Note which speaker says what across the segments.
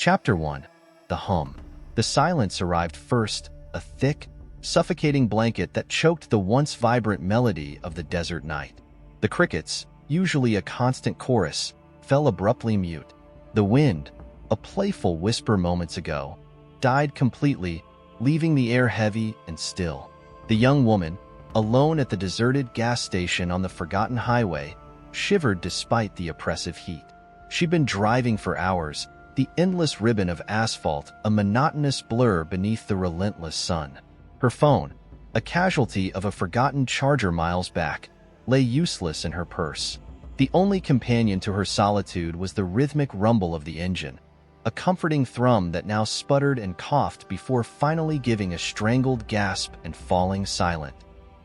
Speaker 1: Chapter 1. The Hum. The silence arrived first, a thick, suffocating blanket that choked the once vibrant melody of the desert night. The crickets, usually a constant chorus, fell abruptly mute. The wind, a playful whisper moments ago, died completely, leaving the air heavy and still. The young woman, alone at the deserted gas station on the forgotten highway, shivered despite the oppressive heat. She'd been driving for hours, the endless ribbon of asphalt a monotonous blur beneath the relentless sun. Her phone, a casualty of a forgotten charger miles back, lay useless in her purse. The only companion to her solitude was the rhythmic rumble of the engine, a comforting thrum that now sputtered and coughed before finally giving a strangled gasp and falling silent.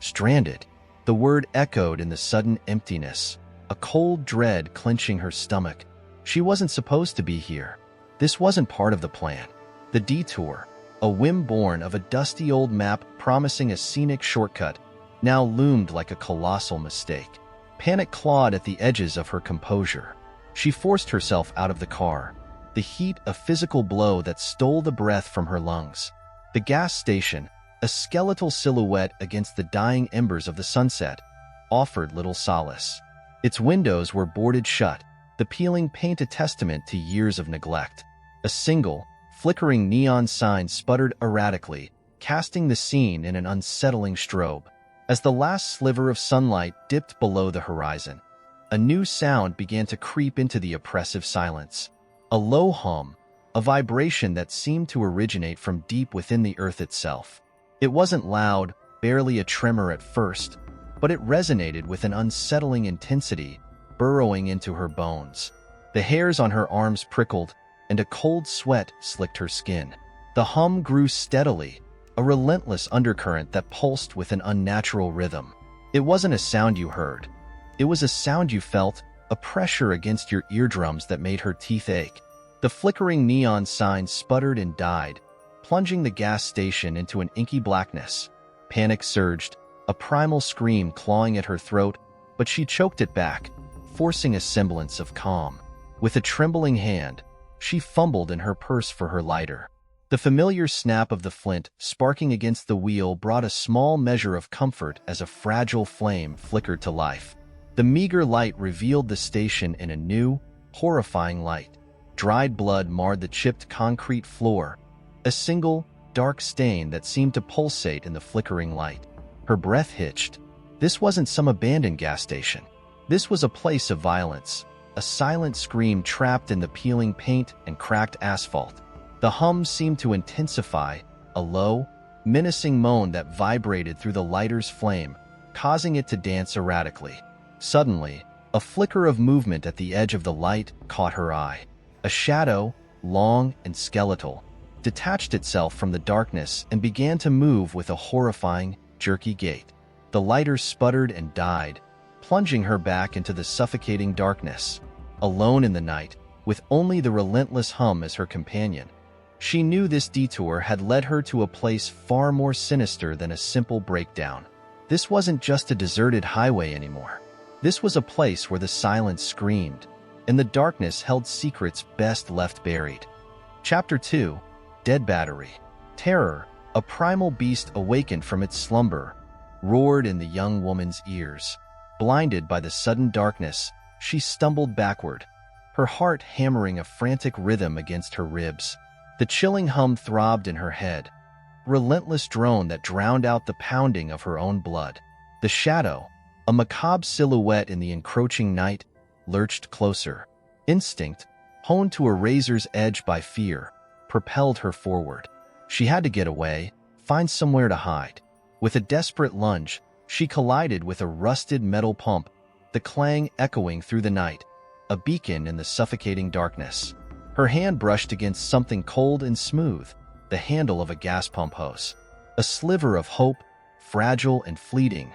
Speaker 1: Stranded, the word echoed in the sudden emptiness, a cold dread clenching her stomach. She wasn't supposed to be here. This wasn't part of the plan. The detour, a whim born of a dusty old map promising a scenic shortcut, now loomed like a colossal mistake. Panic clawed at the edges of her composure. She forced herself out of the car, the heat a physical blow that stole the breath from her lungs. The gas station, a skeletal silhouette against the dying embers of the sunset, offered little solace. Its windows were boarded shut, the peeling paint a testament to years of neglect. A single, flickering neon sign sputtered erratically, casting the scene in an unsettling strobe. As the last sliver of sunlight dipped below the horizon, a new sound began to creep into the oppressive silence. A low hum, a vibration that seemed to originate from deep within the earth itself. It wasn't loud, barely a tremor at first, but it resonated with an unsettling intensity, burrowing into her bones. The hairs on her arms prickled, and a cold sweat slicked her skin. The hum grew steadily, a relentless undercurrent that pulsed with an unnatural rhythm. It wasn't a sound you heard. It was a sound you felt, a pressure against your eardrums that made her teeth ache. The flickering neon sign sputtered and died, plunging the gas station into an inky blackness. Panic surged, a primal scream clawing at her throat, but she choked it back, forcing a semblance of calm. With a trembling hand, she fumbled in her purse for her lighter. The familiar snap of the flint sparking against the wheel brought a small measure of comfort as a fragile flame flickered to life. The meager light revealed the station in a new, horrifying light. Dried blood marred the chipped concrete floor, a single, dark stain that seemed to pulsate in the flickering light. Her breath hitched. This wasn't some abandoned gas station. This was a place of violence, a silent scream trapped in the peeling paint and cracked asphalt. The hum seemed to intensify, a low, menacing moan that vibrated through the lighter's flame, causing it to dance erratically. Suddenly, a flicker of movement at the edge of the light caught her eye. A shadow, long and skeletal, detached itself from the darkness and began to move with a horrifying, jerky gait. The lighter sputtered and died, plunging her back into the suffocating darkness. Alone in the night, with only the relentless hum as her companion, she knew this detour had led her to a place far more sinister than a simple breakdown. This wasn't just a deserted highway anymore. This was a place where the silence screamed, and the darkness held secrets best left buried. Chapter 2. Dead Battery. Terror, a primal beast awakened from its slumber, roared in the young woman's ears. Blinded by the sudden darkness, she stumbled backward, her heart hammering a frantic rhythm against her ribs. The chilling hum throbbed in her head, relentless drone that drowned out the pounding of her own blood. The shadow, a macabre silhouette in the encroaching night, lurched closer. Instinct, honed to a razor's edge by fear, propelled her forward. She had to get away, find somewhere to hide. With a desperate lunge, she collided with a rusted metal pump, the clang echoing through the night, a beacon in the suffocating darkness. Her hand brushed against something cold and smooth, the handle of a gas pump hose. A sliver of hope, fragile and fleeting,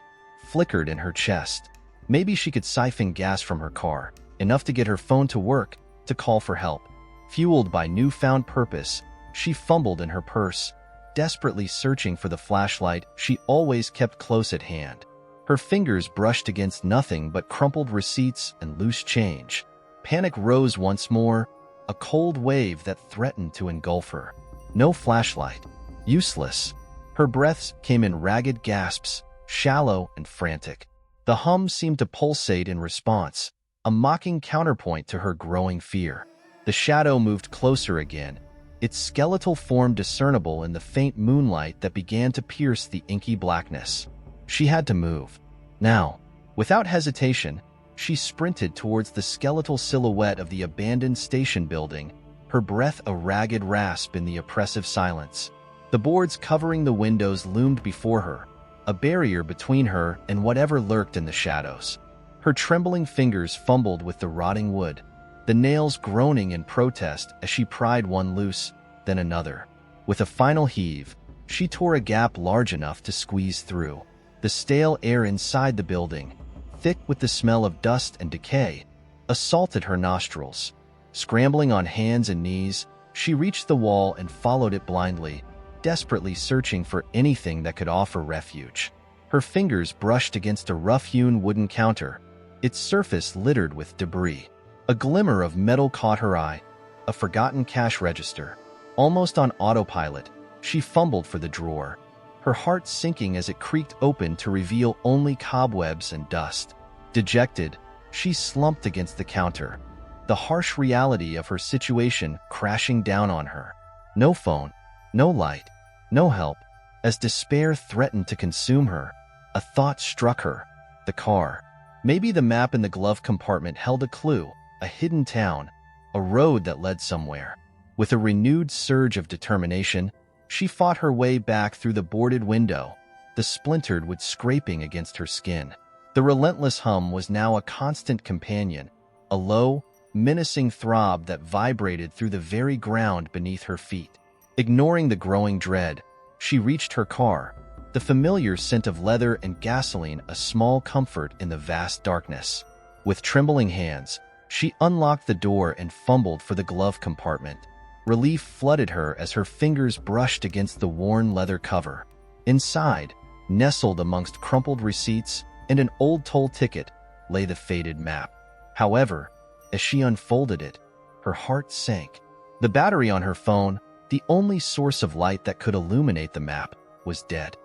Speaker 1: flickered in her chest. Maybe she could siphon gas from her car, enough to get her phone to work, to call for help. Fueled by newfound purpose, she fumbled in her purse, desperately searching for the flashlight she always kept close at hand. Her fingers brushed against nothing but crumpled receipts and loose change. Panic rose once more, a cold wave that threatened to engulf her. No flashlight. Useless. Her breaths came in ragged gasps, shallow and frantic. The hum seemed to pulsate in response, a mocking counterpoint to her growing fear. The shadow moved closer again, its skeletal form discernible in the faint moonlight that began to pierce the inky blackness. She had to move. Now, without hesitation, she sprinted towards the skeletal silhouette of the abandoned station building, her breath a ragged rasp in the oppressive silence. The boards covering the windows loomed before her, a barrier between her and whatever lurked in the shadows. Her trembling fingers fumbled with the rotting wood, the nails groaning in protest as she pried one loose, then another. With a final heave, she tore a gap large enough to squeeze through. The stale air inside the building, thick with the smell of dust and decay, assaulted her nostrils. Scrambling on hands and knees, she reached the wall and followed it blindly, desperately searching for anything that could offer refuge. Her fingers brushed against a rough-hewn wooden counter, its surface littered with debris. A glimmer of metal caught her eye, a forgotten cash register. Almost on autopilot, she fumbled for the drawer, her heart sinking as it creaked open to reveal only cobwebs and dust. Dejected, she slumped against the counter, the harsh reality of her situation crashing down on her. No phone, no light, no help. As despair threatened to consume her, a thought struck her. The car. Maybe the map in the glove compartment held a clue, a hidden town, a road that led somewhere. With a renewed surge of determination, she fought her way back through the boarded window, the splintered wood scraping against her skin. The relentless hum was now a constant companion, a low, menacing throb that vibrated through the very ground beneath her feet. Ignoring the growing dread, she reached her car, the familiar scent of leather and gasoline a small comfort in the vast darkness. With trembling hands, she unlocked the door and fumbled for the glove compartment. Relief flooded her as her fingers brushed against the worn leather cover. Inside, nestled amongst crumpled receipts and an old toll ticket, lay the faded map. However, as she unfolded it, her heart sank. The battery on her phone, the only source of light that could illuminate the map, was dead.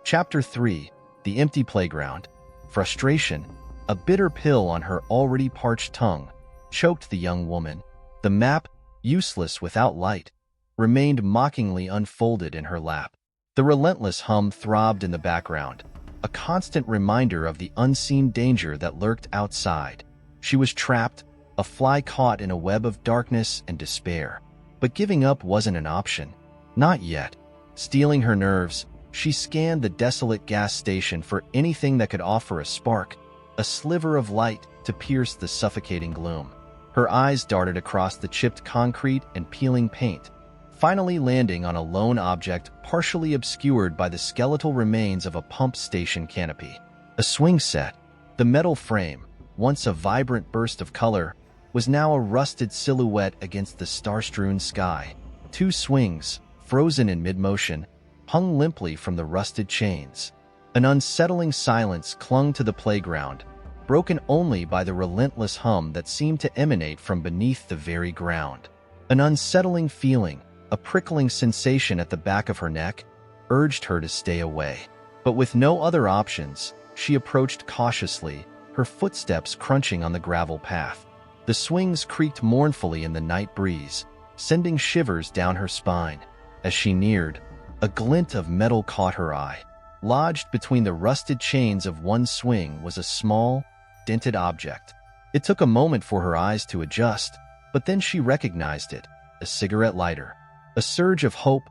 Speaker 1: Chapter 3. The Empty Playground. Frustration, a bitter pill on her already parched tongue, choked the young woman. The map, useless without light, remained mockingly unfolded in her lap. The relentless hum throbbed in the background, a constant reminder of the unseen danger that lurked outside. She was trapped, a fly caught in a web of darkness and despair. But giving up wasn't an option. Not yet. Steeling her nerves, she scanned the desolate gas station for anything that could offer a spark, a sliver of light to pierce the suffocating gloom. Her eyes darted across the chipped concrete and peeling paint, finally landing on a lone object partially obscured by the skeletal remains of a pump station canopy. A swing set. The metal frame, once a vibrant burst of color, was now a rusted silhouette against the star-strewn sky. Two swings, frozen in mid-motion, hung limply from the rusted chains. An unsettling silence clung to the playground, broken only by the relentless hum that seemed to emanate from beneath the very ground. An unsettling feeling, a prickling sensation at the back of her neck, urged her to stay away. But with no other options, she approached cautiously, her footsteps crunching on the gravel path. The swings creaked mournfully in the night breeze, sending shivers down her spine. As she neared, a glint of metal caught her eye. Lodged between the rusted chains of one swing was a small, dented object. It took a moment for her eyes to adjust, but then she recognized it, a cigarette lighter. A surge of hope,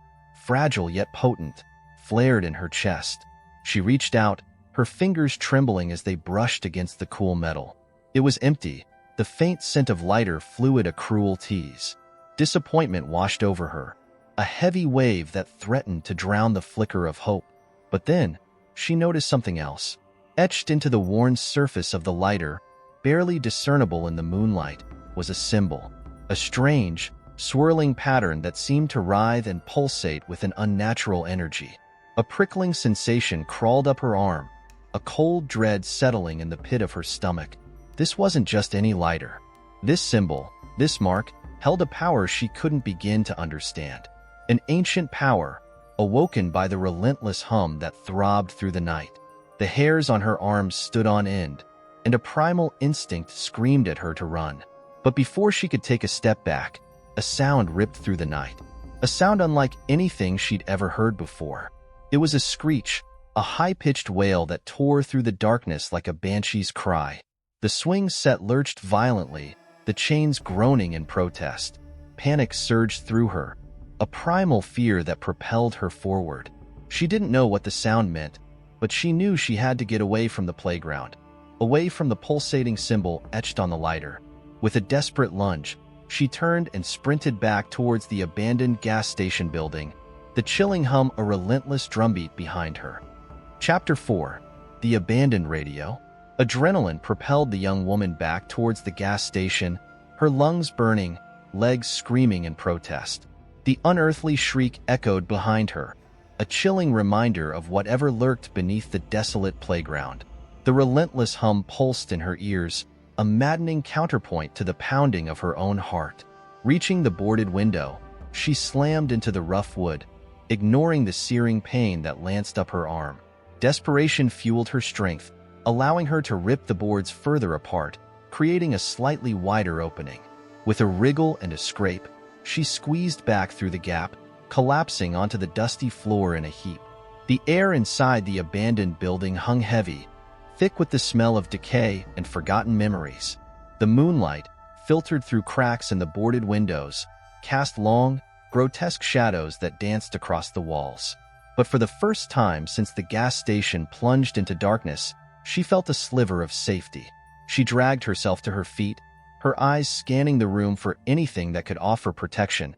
Speaker 1: fragile yet potent, flared in her chest. She reached out, her fingers trembling as they brushed against the cool metal. It was empty, the faint scent of lighter fluid a cruel tease. Disappointment washed over her, a heavy wave that threatened to drown the flicker of hope. But then, she noticed something else. Etched into the worn surface of the lighter, barely discernible in the moonlight, was a symbol. A strange, swirling pattern that seemed to writhe and pulsate with an unnatural energy. A prickling sensation crawled up her arm, a cold dread settling in the pit of her stomach. This wasn't just any lighter. This symbol, this mark, held a power she couldn't begin to understand. An ancient power, awoken by the relentless hum that throbbed through the night. The hairs on her arms stood on end, and a primal instinct screamed at her to run. But before she could take a step back, a sound ripped through the night. A sound unlike anything she'd ever heard before. It was a screech, a high-pitched wail that tore through the darkness like a banshee's cry. The swing set lurched violently, the chains groaning in protest. Panic surged through her, a primal fear that propelled her forward. She didn't know what the sound meant, but she knew she had to get away from the playground, away from the pulsating symbol etched on the lighter. With a desperate lunge, she turned and sprinted back towards the abandoned gas station building, the chilling hum a relentless drumbeat behind her. Chapter 4. The Abandoned Radio. Adrenaline propelled the young woman back towards the gas station, her lungs burning, legs screaming in protest. The unearthly shriek echoed behind her, a chilling reminder of whatever lurked beneath the desolate playground. The relentless hum pulsed in her ears, a maddening counterpoint to the pounding of her own heart. Reaching the boarded window, she slammed into the rough wood, ignoring the searing pain that lanced up her arm. Desperation fueled her strength, allowing her to rip the boards further apart, creating a slightly wider opening. With a wriggle and a scrape, she squeezed back through the gap, collapsing onto the dusty floor in a heap. The air inside the abandoned building hung heavy, thick with the smell of decay and forgotten memories. The moonlight, filtered through cracks in the boarded windows, cast long, grotesque shadows that danced across the walls. But for the first time since the gas station plunged into darkness, she felt a sliver of safety. She dragged herself to her feet, her eyes scanning the room for anything that could offer protection,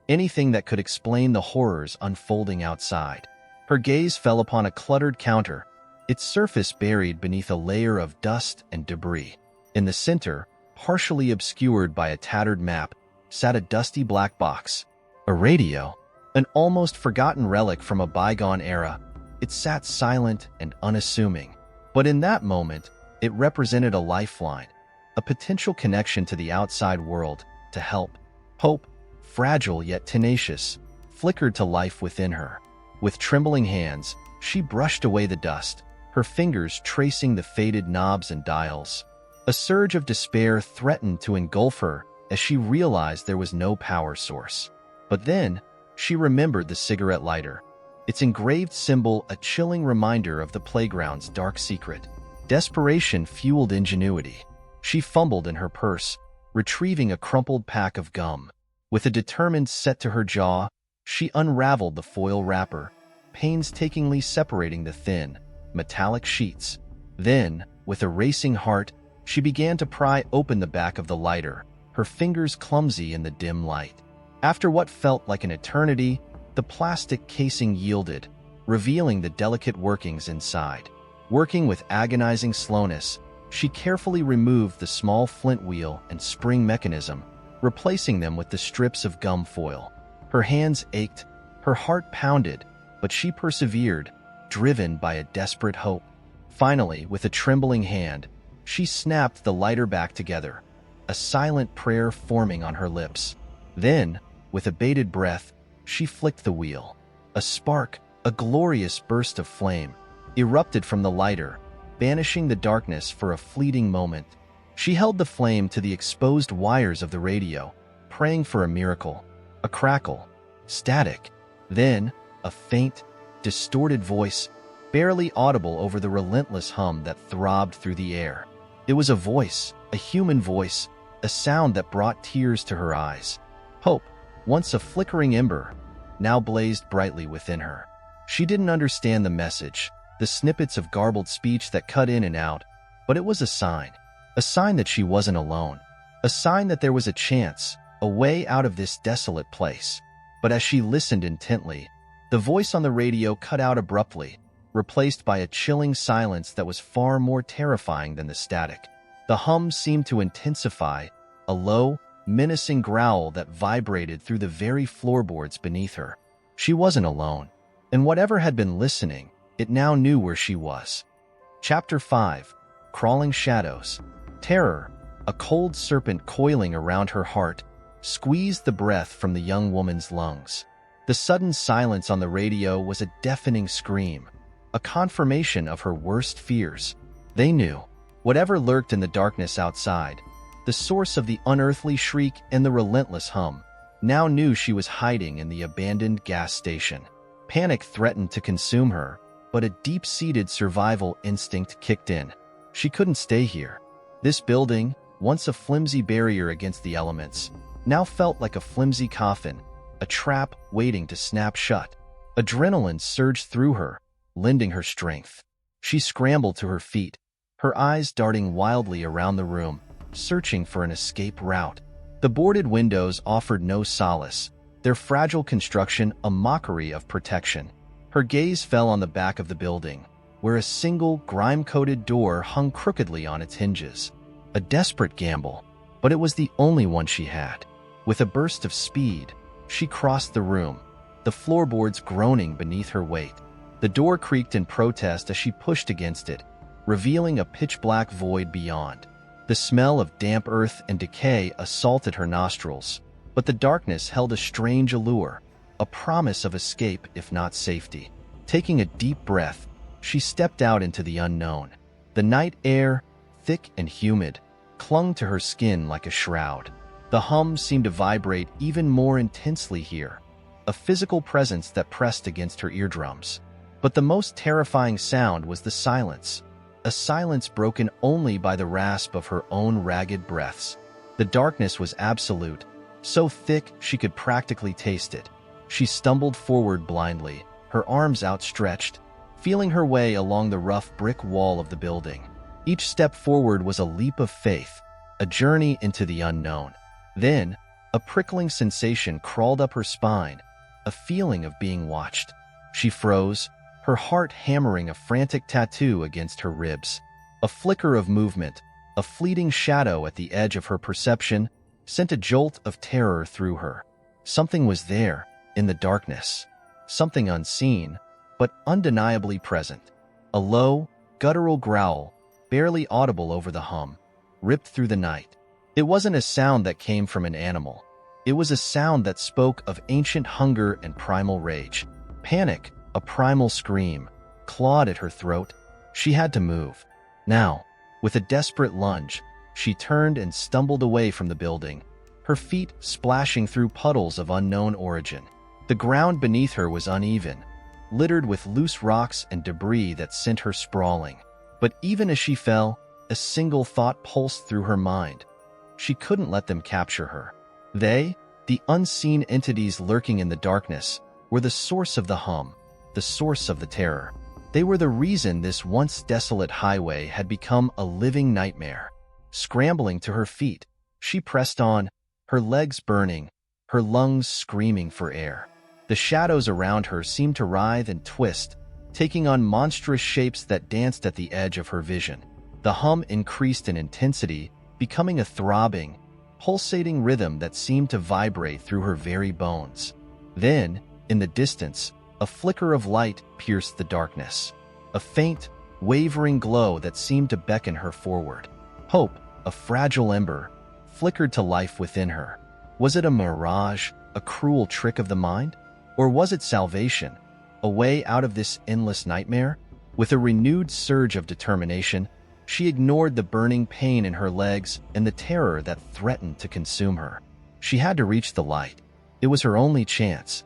Speaker 1: anything that could explain the horrors unfolding outside. Her gaze fell upon a cluttered counter, its surface buried beneath a layer of dust and debris. In the center, partially obscured by a tattered map, sat a dusty black box. A radio, an almost forgotten relic from a bygone era. It sat silent and unassuming. But in that moment, it represented a lifeline, a potential connection to the outside world, to help. Hope, fragile yet tenacious, flickered to life within her. With trembling hands, she brushed away the dust, her fingers tracing the faded knobs and dials. A surge of despair threatened to engulf her as she realized there was no power source. But then, she remembered the cigarette lighter, its engraved symbol a chilling reminder of the playground's dark secret. Desperation fueled ingenuity. She fumbled in her purse, retrieving a crumpled pack of gum. With a determined set to her jaw, she unraveled the foil wrapper, painstakingly separating the thin, metallic sheets. Then, with a racing heart, she began to pry open the back of the lighter, her fingers clumsy in the dim light. After what felt like an eternity, the plastic casing yielded, revealing the delicate workings inside. Working with agonizing slowness, she carefully removed the small flint wheel and spring mechanism, replacing them with the strips of gum foil. Her hands ached, her heart pounded, but she persevered, driven by a desperate hope. Finally, with a trembling hand, she snapped the lighter back together, a silent prayer forming on her lips. Then, with a bated breath, she flicked the wheel. A spark, a glorious burst of flame, erupted from the lighter, banishing the darkness for a fleeting moment. She held the flame to the exposed wires of the radio, praying for a miracle. A crackle, static, then a faint, distorted voice, barely audible over the relentless hum that throbbed through the air. It was a voice, a human voice, a sound that brought tears to her eyes. Hope, once a flickering ember, now blazed brightly within her. She didn't understand the message, the snippets of garbled speech that cut in and out, but it was a sign that she wasn't alone, a sign that there was a chance, a way out of this desolate place. But as she listened intently, the voice on the radio cut out abruptly, replaced by a chilling silence that was far more terrifying than the static. The hum seemed to intensify, a low, menacing growl that vibrated through the very floorboards beneath her. She wasn't alone, and whatever had been listening, it now knew where she was. Chapter 5. Crawling Shadows. Terror, a cold serpent coiling around her heart, squeezed the breath from the young woman's lungs. The sudden silence on the radio was a deafening scream, a confirmation of her worst fears. They knew, whatever lurked in the darkness outside, the source of the unearthly shriek and the relentless hum, now knew she was hiding in the abandoned gas station. Panic threatened to consume her, but a deep-seated survival instinct kicked in. She couldn't stay here. This building, once a flimsy barrier against the elements, now felt like a flimsy coffin, a trap waiting to snap shut. Adrenaline surged through her, lending her strength. She scrambled to her feet, her eyes darting wildly around the room, searching for an escape route. The boarded windows offered no solace, their fragile construction a mockery of protection. Her gaze fell on the back of the building, where a single, grime-coated door hung crookedly on its hinges. A desperate gamble, but it was the only one she had. With a burst of speed, she crossed the room, the floorboards groaning beneath her weight. The door creaked in protest as she pushed against it, revealing a pitch-black void beyond. The smell of damp earth and decay assaulted her nostrils, but the darkness held a strange allure, a promise of escape if not safety. Taking a deep breath, she stepped out into the unknown. The night air, thick and humid, clung to her skin like a shroud. The hum seemed to vibrate even more intensely here, a physical presence that pressed against her eardrums. But the most terrifying sound was the silence, a silence broken only by the rasp of her own ragged breaths. The darkness was absolute, so thick she could practically taste it. She stumbled forward blindly, her arms outstretched, feeling her way along the rough brick wall of the building. Each step forward was a leap of faith, a journey into the unknown. Then, a prickling sensation crawled up her spine, a feeling of being watched. She froze, her heart hammering a frantic tattoo against her ribs. A flicker of movement, a fleeting shadow at the edge of her perception, sent a jolt of terror through her. Something was there, in the darkness. Something unseen, but undeniably present. A low, guttural growl, barely audible over the hum, ripped through the night. It wasn't a sound that came from an animal. It was a sound that spoke of ancient hunger and primal rage. Panic, a primal scream, clawed at her throat. She had to move. Now, with a desperate lunge, she turned and stumbled away from the building, her feet splashing through puddles of unknown origin. The ground beneath her was uneven, littered with loose rocks and debris that sent her sprawling. But even as she fell, a single thought pulsed through her mind. She couldn't let them capture her. They, the unseen entities lurking in the darkness, were the source of the hum, the source of the terror. They were the reason this once desolate highway had become a living nightmare. Scrambling to her feet, she pressed on, her legs burning, her lungs screaming for air. The shadows around her seemed to writhe and twist, taking on monstrous shapes that danced at the edge of her vision. The hum increased in intensity, becoming a throbbing, pulsating rhythm that seemed to vibrate through her very bones. Then, in the distance, a flicker of light pierced the darkness, a faint, wavering glow that seemed to beckon her forward. Hope, a fragile ember, flickered to life within her. Was it a mirage, a cruel trick of the mind? Or was it salvation, a way out of this endless nightmare? With a renewed surge of determination, she ignored the burning pain in her legs and the terror that threatened to consume her. She had to reach the light. It was her only chance.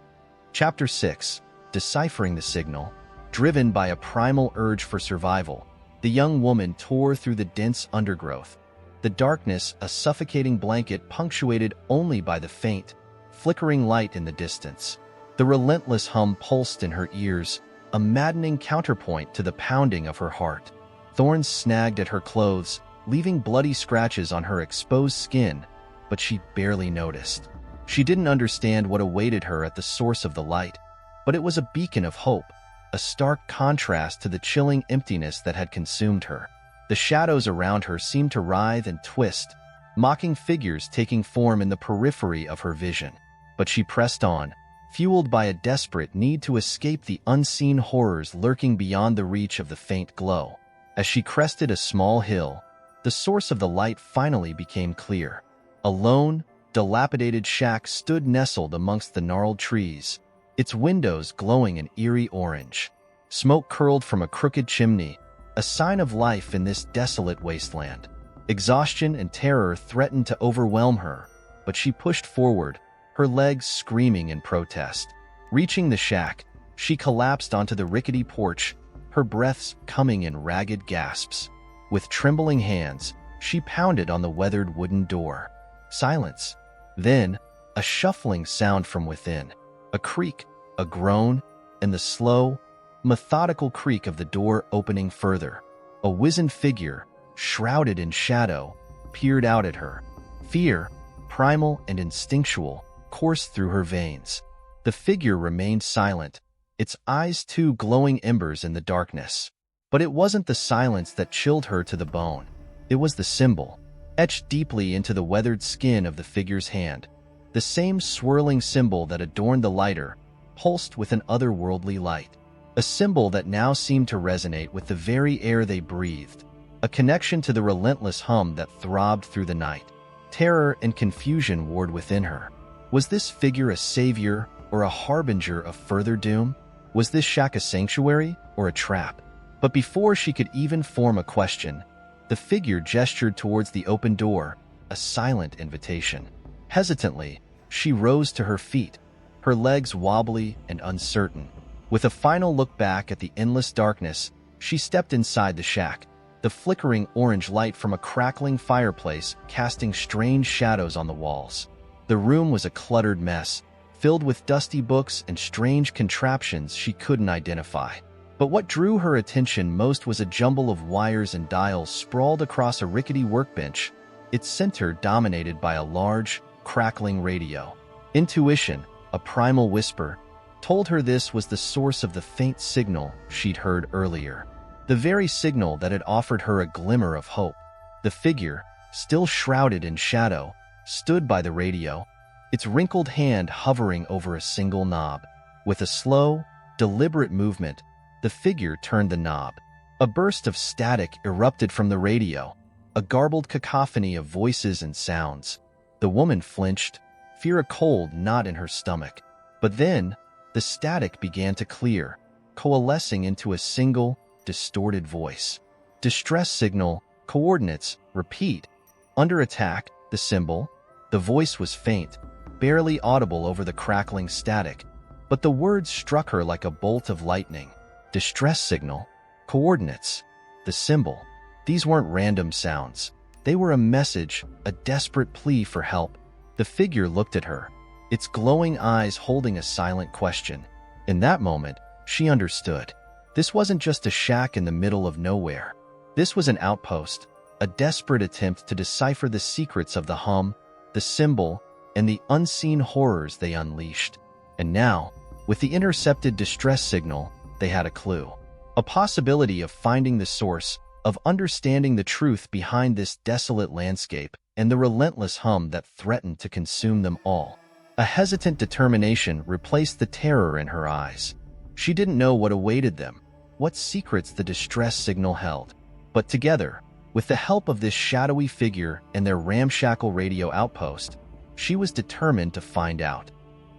Speaker 1: Chapter 6. Deciphering the signal. Driven by a primal urge for survival, the young woman tore through the dense undergrowth. The darkness, a suffocating blanket punctuated only by the faint, flickering light in the distance. The relentless hum pulsed in her ears, a maddening counterpoint to the pounding of her heart. Thorns snagged at her clothes, leaving bloody scratches on her exposed skin, but she barely noticed. She didn't understand what awaited her at the source of the light, but it was a beacon of hope, a stark contrast to the chilling emptiness that had consumed her. The shadows around her seemed to writhe and twist, mocking figures taking form in the periphery of her vision. But she pressed on, fueled by a desperate need to escape the unseen horrors lurking beyond the reach of the faint glow. As she crested a small hill, the source of the light finally became clear. A lone, dilapidated shack stood nestled amongst the gnarled trees, its windows glowing an eerie orange. Smoke curled from a crooked chimney, a sign of life in this desolate wasteland. Exhaustion and terror threatened to overwhelm her, but she pushed forward, her legs screaming in protest. Reaching the shack, she collapsed onto the rickety porch, her breaths coming in ragged gasps. With trembling hands, she pounded on the weathered wooden door. Silence. Then, a shuffling sound from within. A creak, a groan, and the slow, methodical creak of the door opening further. A wizened figure, shrouded in shadow, peered out at her. Fear, primal and instinctual, coursed through her veins. The figure remained silent, its eyes two glowing embers in the darkness. But it wasn't the silence that chilled her to the bone. It was the symbol, etched deeply into the weathered skin of the figure's hand. The same swirling symbol that adorned the lighter, pulsed with an otherworldly light. A symbol that now seemed to resonate with the very air they breathed. A connection to the relentless hum that throbbed through the night. Terror and confusion warred within her. Was this figure a savior or a harbinger of further doom? Was this shack a sanctuary or a trap? But before she could even form a question, the figure gestured towards the open door, a silent invitation. Hesitantly, she rose to her feet, her legs wobbly and uncertain. With a final look back at the endless darkness, she stepped inside the shack, the flickering orange light from a crackling fireplace casting strange shadows on the walls. The room was a cluttered mess, filled with dusty books and strange contraptions she couldn't identify. But what drew her attention most was a jumble of wires and dials sprawled across a rickety workbench, its center dominated by a large, crackling radio. Intuition, a primal whisper, told her this was the source of the faint signal she'd heard earlier. The very signal that had offered her a glimmer of hope. The figure, still shrouded in shadow, stood by the radio, its wrinkled hand hovering over a single knob. With a slow, deliberate movement, the figure turned the knob. A burst of static erupted from the radio, a garbled cacophony of voices and sounds. The woman flinched, fear a cold knot in her stomach. But then, the static began to clear, coalescing into a single, distorted voice. Distress signal, coordinates, repeat. Under attack, the symbol. The voice was faint, barely audible over the crackling static, but the words struck her like a bolt of lightning. Distress signal, coordinates, the symbol. These weren't random sounds. They were a message, a desperate plea for help. The figure looked at her, its glowing eyes holding a silent question. In that moment, she understood. This wasn't just a shack in the middle of nowhere. This was an outpost, a desperate attempt to decipher the secrets of the hum, the symbol, and the unseen horrors they unleashed. And now, with the intercepted distress signal, they had a clue. A possibility of finding the source, of understanding the truth behind this desolate landscape and the relentless hum that threatened to consume them all. A hesitant determination replaced the terror in her eyes. She didn't know what awaited them, what secrets the distress signal held. But together, with the help of this shadowy figure and their ramshackle radio outpost, she was determined to find out.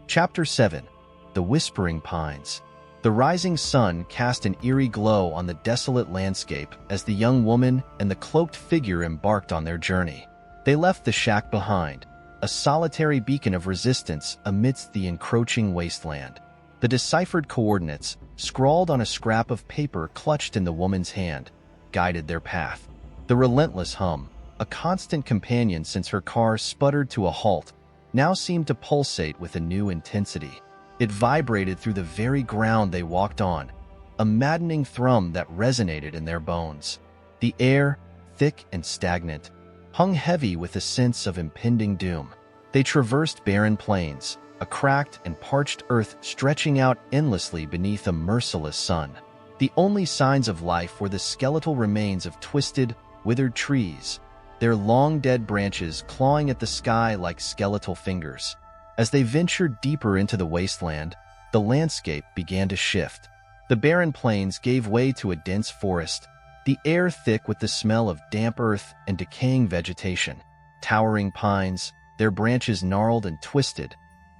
Speaker 1: Chapter 7. The Whispering Pines. The rising sun cast an eerie glow on the desolate landscape as the young woman and the cloaked figure embarked on their journey. They left the shack behind, a solitary beacon of resistance amidst the encroaching wasteland. The deciphered coordinates, scrawled on a scrap of paper clutched in the woman's hand, guided their path. The relentless hum, a constant companion since her car sputtered to a halt, now seemed to pulsate with a new intensity. It vibrated through the very ground they walked on, a maddening thrum that resonated in their bones. The air, thick and stagnant, hung heavy with a sense of impending doom. They traversed barren plains, a cracked and parched earth stretching out endlessly beneath a merciless sun. The only signs of life were the skeletal remains of twisted, withered trees, their long dead branches clawing at the sky like skeletal fingers. As they ventured deeper into the wasteland, the landscape began to shift. The barren plains gave way to a dense forest, the air thick with the smell of damp earth and decaying vegetation. Towering pines, Their branches, gnarled and twisted,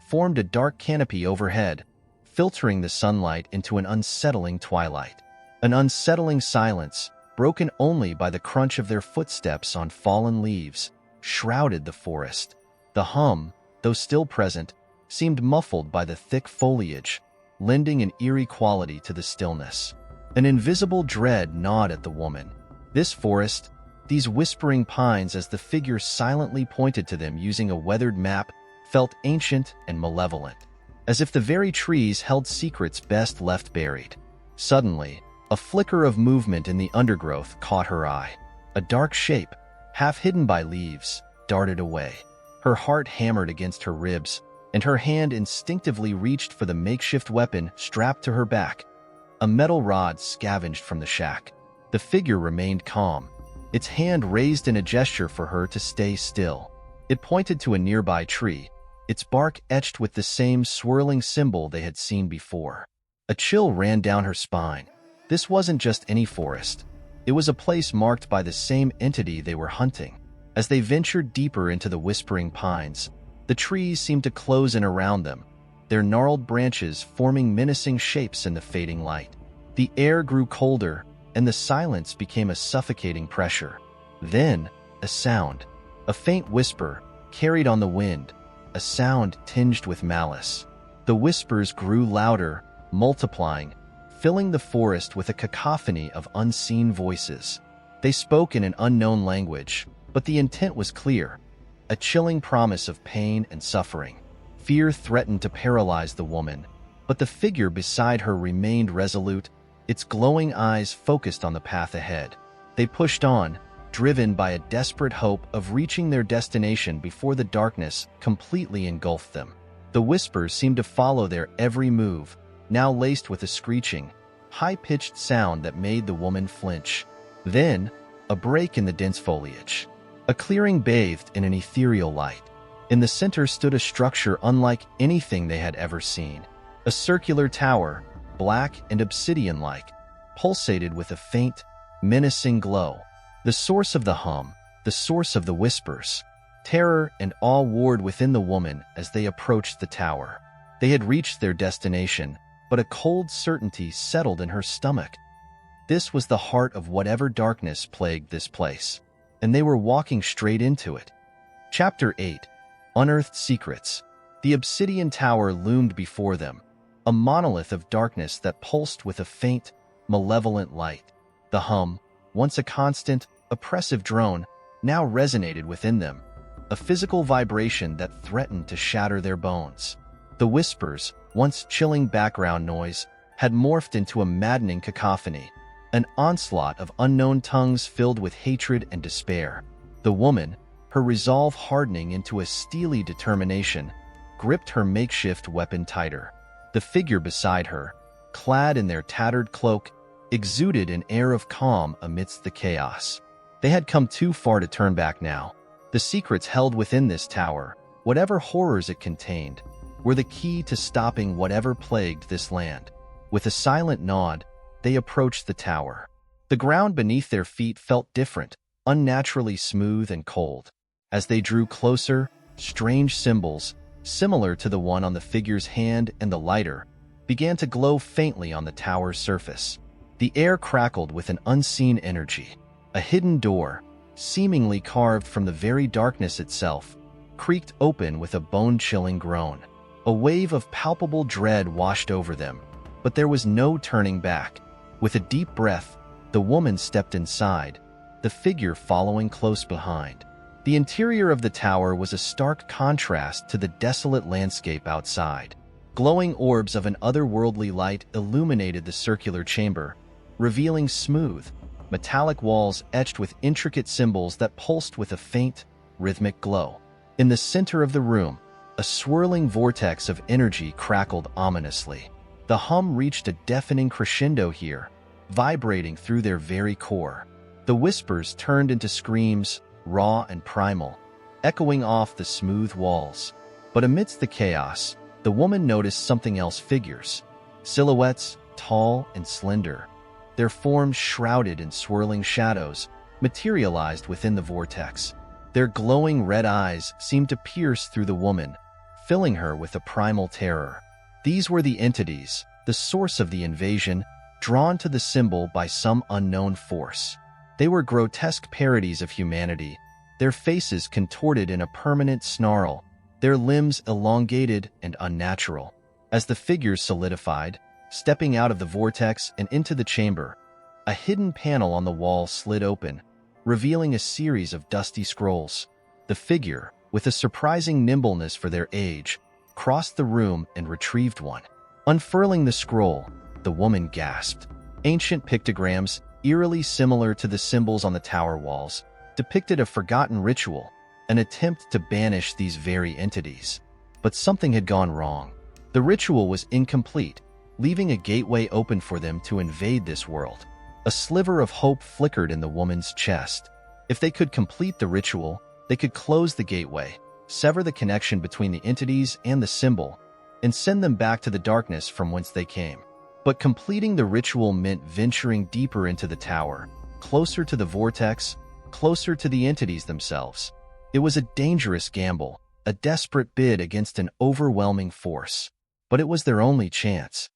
Speaker 1: formed a dark canopy overhead, filtering the sunlight into an unsettling twilight. An unsettling silence, broken only by the crunch of their footsteps on fallen leaves, shrouded the forest. The hum, though still present, seemed muffled by the thick foliage, lending an eerie quality to the stillness. An invisible dread gnawed at the woman. This forest, these whispering pines as the figure silently pointed to them using a weathered map, felt ancient and malevolent, as if the very trees held secrets best left buried. Suddenly, a flicker of movement in the undergrowth caught her eye. A dark shape, half hidden by leaves, darted away. Her heart hammered against her ribs, and her hand instinctively reached for the makeshift weapon strapped to her back. A metal rod scavenged from the shack. The figure remained calm, its hand raised in a gesture for her to stay still. It pointed to a nearby tree, its bark etched with the same swirling symbol they had seen before. A chill ran down her spine. This wasn't just any forest. It was a place marked by the same entity they were hunting. As they ventured deeper into the whispering pines, the trees seemed to close in around them, their gnarled branches forming menacing shapes in the fading light. The air grew colder, and the silence became a suffocating pressure. Then, a sound, a faint whisper, carried on the wind, a sound tinged with malice. The whispers grew louder, multiplying, filling the forest with a cacophony of unseen voices. They spoke in an unknown language, but the intent was clear, a chilling promise of pain and suffering. Fear threatened to paralyze the woman, but the figure beside her remained resolute, its glowing eyes focused on the path ahead. They pushed on, driven by a desperate hope of reaching their destination before the darkness completely engulfed them. The whispers seemed to follow their every move, now laced with a screeching, high-pitched sound that made the woman flinch. Then, a break in the dense foliage. A clearing bathed in an ethereal light. In the center stood a structure unlike anything they had ever seen. A circular tower, black and obsidian-like, pulsated with a faint, menacing glow. The source of the hum, the source of the whispers. Terror and awe warred within the woman as they approached the tower. They had reached their destination, but a cold certainty settled in her stomach. This was the heart of whatever darkness plagued this place, and they were walking straight into it. Chapter 8. Unearthed Secrets. The obsidian tower loomed before them, a monolith of darkness that pulsed with a faint, malevolent light. The hum, once a constant, oppressive drone, now resonated within them, a physical vibration that threatened to shatter their bones. The whispers, once chilling background noise, had morphed into a maddening cacophony, an onslaught of unknown tongues filled with hatred and despair. The woman, her resolve hardening into a steely determination, gripped her makeshift weapon tighter. The figure beside her, clad in their tattered cloak, exuded an air of calm amidst the chaos. They had come too far to turn back now. The secrets held within this tower, whatever horrors it contained, were the key to stopping whatever plagued this land. With a silent nod, they approached the tower. The ground beneath their feet felt different, unnaturally smooth and cold. As they drew closer, strange symbols, similar to the one on the figure's hand and the lighter, began to glow faintly on the tower's surface. The air crackled with an unseen energy. A hidden door, seemingly carved from the very darkness itself, creaked open with a bone-chilling groan. A wave of palpable dread washed over them, but there was no turning back. With a deep breath, the woman stepped inside, the figure following close behind. The interior of the tower was a stark contrast to the desolate landscape outside. Glowing orbs of an otherworldly light illuminated the circular chamber, revealing smooth, metallic walls etched with intricate symbols that pulsed with a faint, rhythmic glow. In the center of the room, a swirling vortex of energy crackled ominously. The hum reached a deafening crescendo here, vibrating through their very core. The whispers turned into screams, raw and primal, echoing off the smooth walls. But amidst the chaos, the woman noticed something else: figures. Silhouettes, tall and slender, their forms shrouded in swirling shadows, materialized within the vortex. Their glowing red eyes seemed to pierce through the woman, filling her with a primal terror. These were the entities, the source of the invasion, drawn to the symbol by some unknown force. They were grotesque parodies of humanity, their faces contorted in a permanent snarl, their limbs elongated and unnatural. As the figures solidified, stepping out of the vortex and into the chamber, a hidden panel on the wall slid open, revealing a series of dusty scrolls. The figure, with a surprising nimbleness for their age, crossed the room and retrieved one. Unfurling the scroll, the woman gasped. Ancient pictograms, eerily similar to the symbols on the tower walls, depicted a forgotten ritual, an attempt to banish these very entities. But something had gone wrong. The ritual was incomplete, leaving a gateway open for them to invade this world. A sliver of hope flickered in the woman's chest. If they could complete the ritual, they could close the gateway, sever the connection between the entities and the symbol, and send them back to the darkness from whence they came. But completing the ritual meant venturing deeper into the tower, closer to the vortex, closer to the entities themselves. It was a dangerous gamble, a desperate bid against an overwhelming force. But it was their only chance.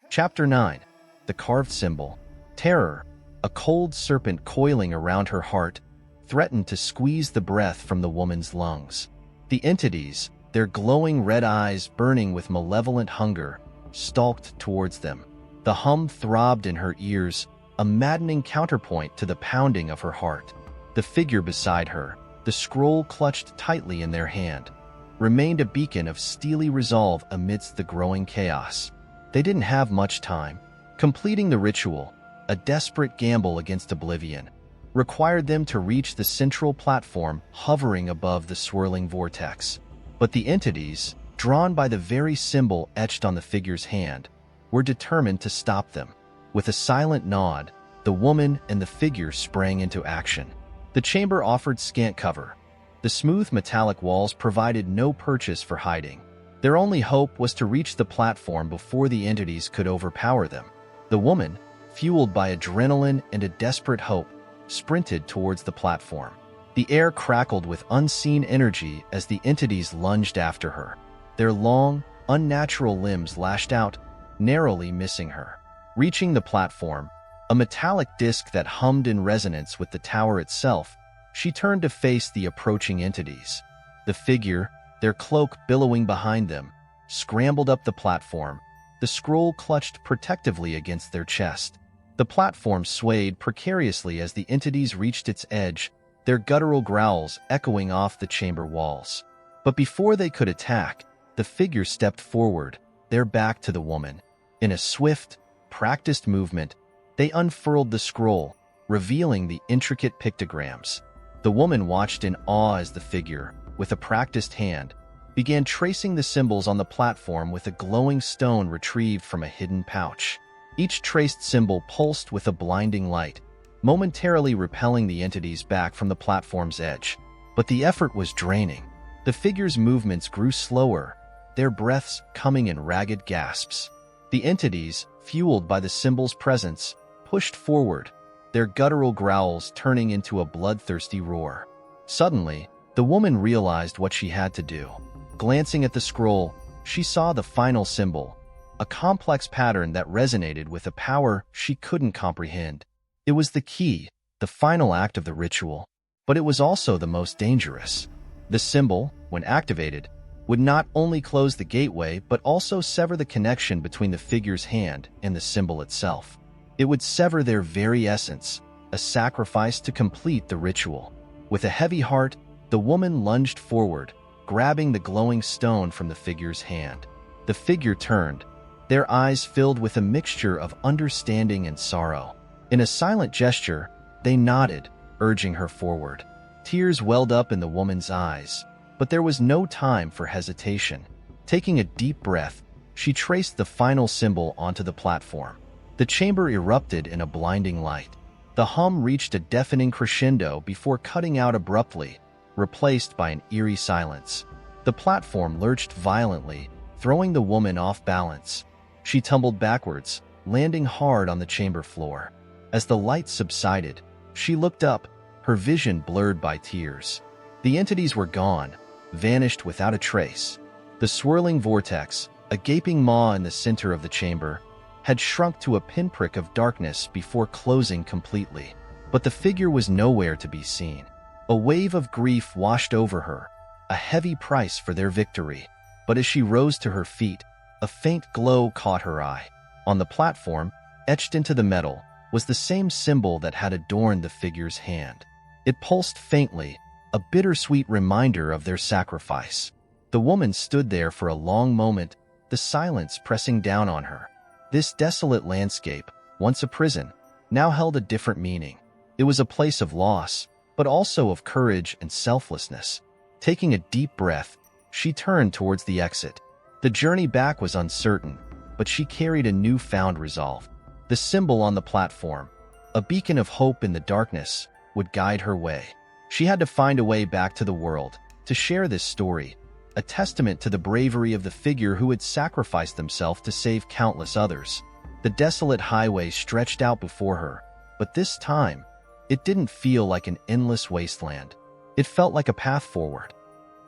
Speaker 1: Chapter 9. The Carved Symbol. Terror, a cold serpent coiling around her heart, threatened to squeeze the breath from the woman's lungs. The entities, their glowing red eyes burning with malevolent hunger, stalked towards them. The hum throbbed in her ears, a maddening counterpoint to the pounding of her heart. The figure beside her, the scroll clutched tightly in their hand, remained a beacon of steely resolve amidst the growing chaos. They didn't have much time. Completing the ritual, a desperate gamble against oblivion, required them to reach the central platform hovering above the swirling vortex. But the entities, drawn by the very symbol etched on the figure's hand, were determined to stop them. With a silent nod, the woman and the figure sprang into action. The chamber offered scant cover. The smooth metallic walls provided no purchase for hiding. Their only hope was to reach the platform before the entities could overpower them. The woman, fueled by adrenaline and a desperate hope, sprinted towards the platform. The air crackled with unseen energy as the entities lunged after her. Their long, unnatural limbs lashed out, narrowly missing her. Reaching the platform, a metallic disc that hummed in resonance with the tower itself, she turned to face the approaching entities. The figure, their cloak billowing behind them, scrambled up the platform, the scroll clutched protectively against their chest. The platform swayed precariously as the entities reached its edge, their guttural growls echoing off the chamber walls. But before they could attack, the figure stepped forward, their back to the woman. In a swift, practiced movement, they unfurled the scroll, revealing the intricate pictograms. The woman watched in awe as the figure, with a practiced hand, began tracing the symbols on the platform with a glowing stone retrieved from a hidden pouch. Each traced symbol pulsed with a blinding light, momentarily repelling the entities back from the platform's edge. But the effort was draining. The figure's movements grew slower, their breaths coming in ragged gasps. The entities, fueled by the symbol's presence, pushed forward, their guttural growls turning into a bloodthirsty roar. Suddenly, the woman realized what she had to do. Glancing at the scroll, she saw the final symbol, a complex pattern that resonated with a power she couldn't comprehend. It was the key, the final act of the ritual, but it was also the most dangerous. The symbol, when activated, would not only close the gateway but also sever the connection between the figure's hand and the symbol itself. It would sever their very essence, a sacrifice to complete the ritual. With a heavy heart, the woman lunged forward, grabbing the glowing stone from the figure's hand. The figure turned, their eyes filled with a mixture of understanding and sorrow. In a silent gesture, they nodded, urging her forward. Tears welled up in the woman's eyes, but there was no time for hesitation. Taking a deep breath, she traced the final symbol onto the platform. The chamber erupted in a blinding light. The hum reached a deafening crescendo before cutting out abruptly, replaced by an eerie silence. The platform lurched violently, throwing the woman off balance. She tumbled backwards, landing hard on the chamber floor. As the light subsided, she looked up, her vision blurred by tears. The entities were gone, vanished without a trace. The swirling vortex, a gaping maw in the center of the chamber, had shrunk to a pinprick of darkness before closing completely. But the figure was nowhere to be seen. A wave of grief washed over her, a heavy price for their victory. But as she rose to her feet, a faint glow caught her eye. On the platform, etched into the metal, was the same symbol that had adorned the figure's hand. It pulsed faintly, a bittersweet reminder of their sacrifice. The woman stood there for a long moment, the silence pressing down on her. This desolate landscape, once a prison, now held a different meaning. It was a place of loss, but also of courage and selflessness. Taking a deep breath, she turned towards the exit. The journey back was uncertain, but she carried a newfound resolve. The symbol on the platform, a beacon of hope in the darkness, would guide her way. She had to find a way back to the world, to share this story, a testament to the bravery of the figure who had sacrificed themselves to save countless others. The desolate highway stretched out before her, but this time, it didn't feel like an endless wasteland. It felt like a path forward.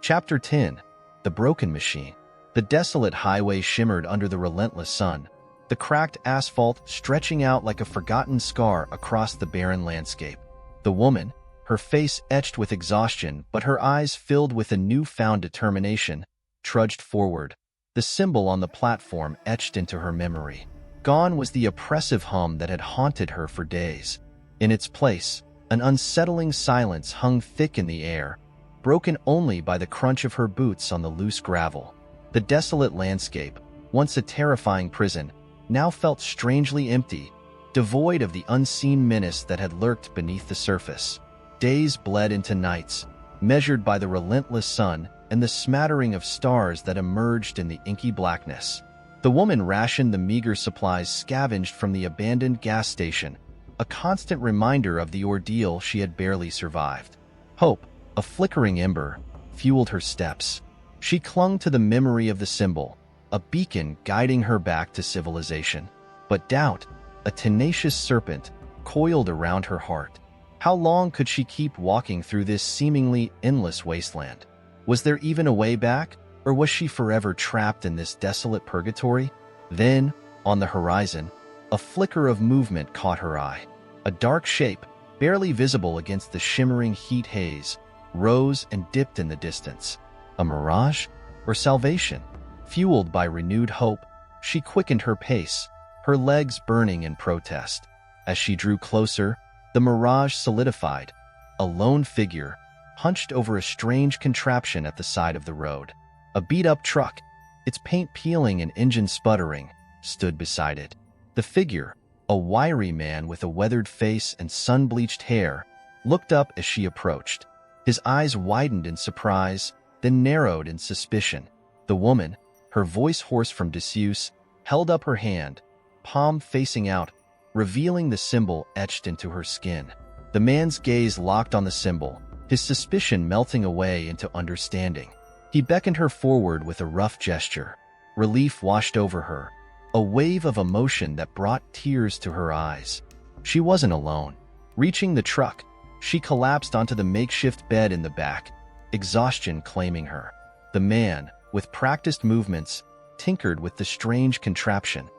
Speaker 1: Chapter 10. The Broken Machine. The desolate highway shimmered under the relentless sun, the cracked asphalt stretching out like a forgotten scar across the barren landscape. The woman, her face etched with exhaustion but her eyes filled with a newfound determination, trudged forward, the symbol on the platform etched into her memory. Gone was the oppressive hum that had haunted her for days. In its place, an unsettling silence hung thick in the air, broken only by the crunch of her boots on the loose gravel. The desolate landscape, once a terrifying prison, now felt strangely empty, devoid of the unseen menace that had lurked beneath the surface. Days bled into nights, measured by the relentless sun and the smattering of stars that emerged in the inky blackness. The woman rationed the meager supplies scavenged from the abandoned gas station, a constant reminder of the ordeal she had barely survived. Hope, a flickering ember, fueled her steps. She clung to the memory of the symbol, a beacon guiding her back to civilization. But doubt, a tenacious serpent, coiled around her heart. How long could she keep walking through this seemingly endless wasteland? Was there even a way back, or was she forever trapped in this desolate purgatory? Then, on the horizon, a flicker of movement caught her eye. A dark shape, barely visible against the shimmering heat haze, rose and dipped in the distance. A mirage? Or salvation? Fueled by renewed hope, she quickened her pace, her legs burning in protest. As she drew closer, the mirage solidified, a lone figure, hunched over a strange contraption at the side of the road. A beat-up truck, its paint peeling and engine sputtering, stood beside it. The figure, a wiry man with a weathered face and sun-bleached hair, looked up as she approached. His eyes widened in surprise, then narrowed in suspicion. The woman, her voice hoarse from disuse, held up her hand, palm facing out, revealing the symbol etched into her skin. The man's gaze locked on the symbol, his suspicion melting away into understanding. He beckoned her forward with a rough gesture. Relief washed over her, a wave of emotion that brought tears to her eyes. She wasn't alone. Reaching the truck, she collapsed onto the makeshift bed in the back, exhaustion claiming her. The man, with practiced movements, tinkered with the strange contraption,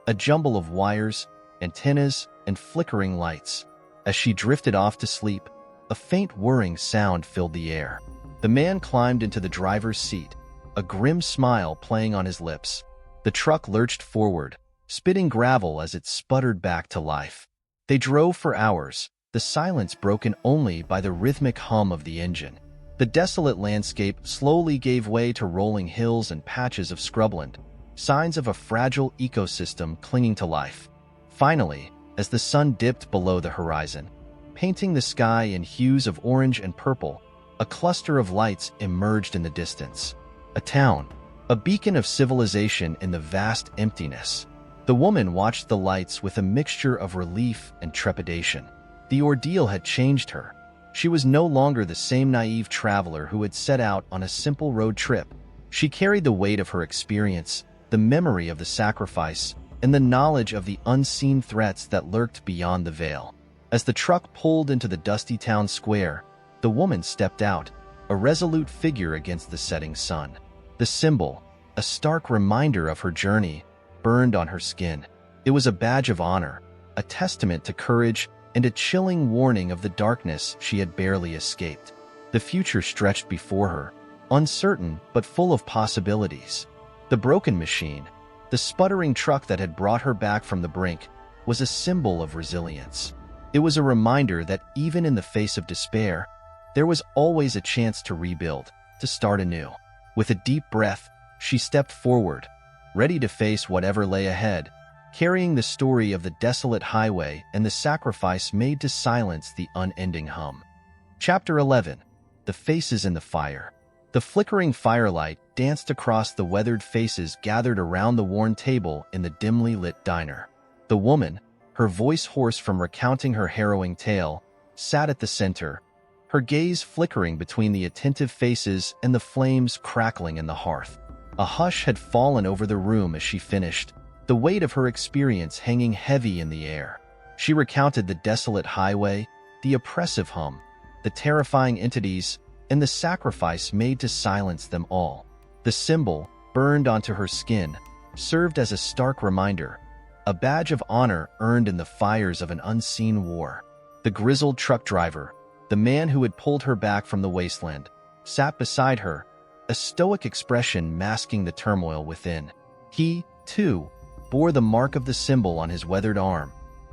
Speaker 1: a jumble of wires, antennas, and flickering lights. As she drifted off to sleep, a faint whirring sound filled the air. The man climbed into the driver's seat, a grim smile playing on his lips. The truck lurched forward, spitting gravel as it sputtered back to life. They drove for hours, the silence broken only by the rhythmic hum of the engine. The desolate landscape slowly gave way to rolling hills and patches of scrubland, signs of a fragile ecosystem clinging to life. Finally, as the sun dipped below the horizon, painting the sky in hues of orange and purple, a cluster of lights emerged in the distance. A town, a beacon of civilization in the vast emptiness. The woman watched the lights with a mixture of relief and trepidation. The ordeal had changed her. She was no longer the same naive traveler who had set out on a simple road trip. She carried the weight of her experience, the memory of the sacrifice, and the knowledge of the unseen threats that lurked beyond the veil. As the truck pulled into the dusty town square, the woman stepped out, a resolute figure against the setting sun. The symbol, a stark reminder of her journey, burned on her skin. It was a badge of honor, a testament to courage, and a chilling warning of the darkness she had barely escaped. The future stretched before her, uncertain but full of possibilities. The broken machine, the sputtering truck that had brought her back from the brink, was a symbol of resilience. It was a reminder that even in the face of despair, there was always a chance to rebuild, to start anew. With a deep breath, she stepped forward, ready to face whatever lay ahead, carrying the story of the desolate highway and the sacrifice made to silence the unending hum. Chapter 11. The Faces in the Fire. The flickering firelight danced across the weathered faces gathered around the worn table in the dimly lit diner. The woman, her voice hoarse from recounting her harrowing tale, sat at the center, her gaze flickering between the attentive faces and the flames crackling in the hearth. A hush had fallen over the room as she finished, the weight of her experience hanging heavy in the air. She recounted the desolate highway, the oppressive hum, the terrifying entities, and the sacrifice made to silence them all. The symbol, burned onto her skin, served as a stark reminder, a badge of honor earned in the fires of an unseen war. The grizzled truck driver, the man who had pulled her back from the wasteland, sat beside her, a stoic expression masking the turmoil within. He, too, bore the mark of the symbol on his weathered arm,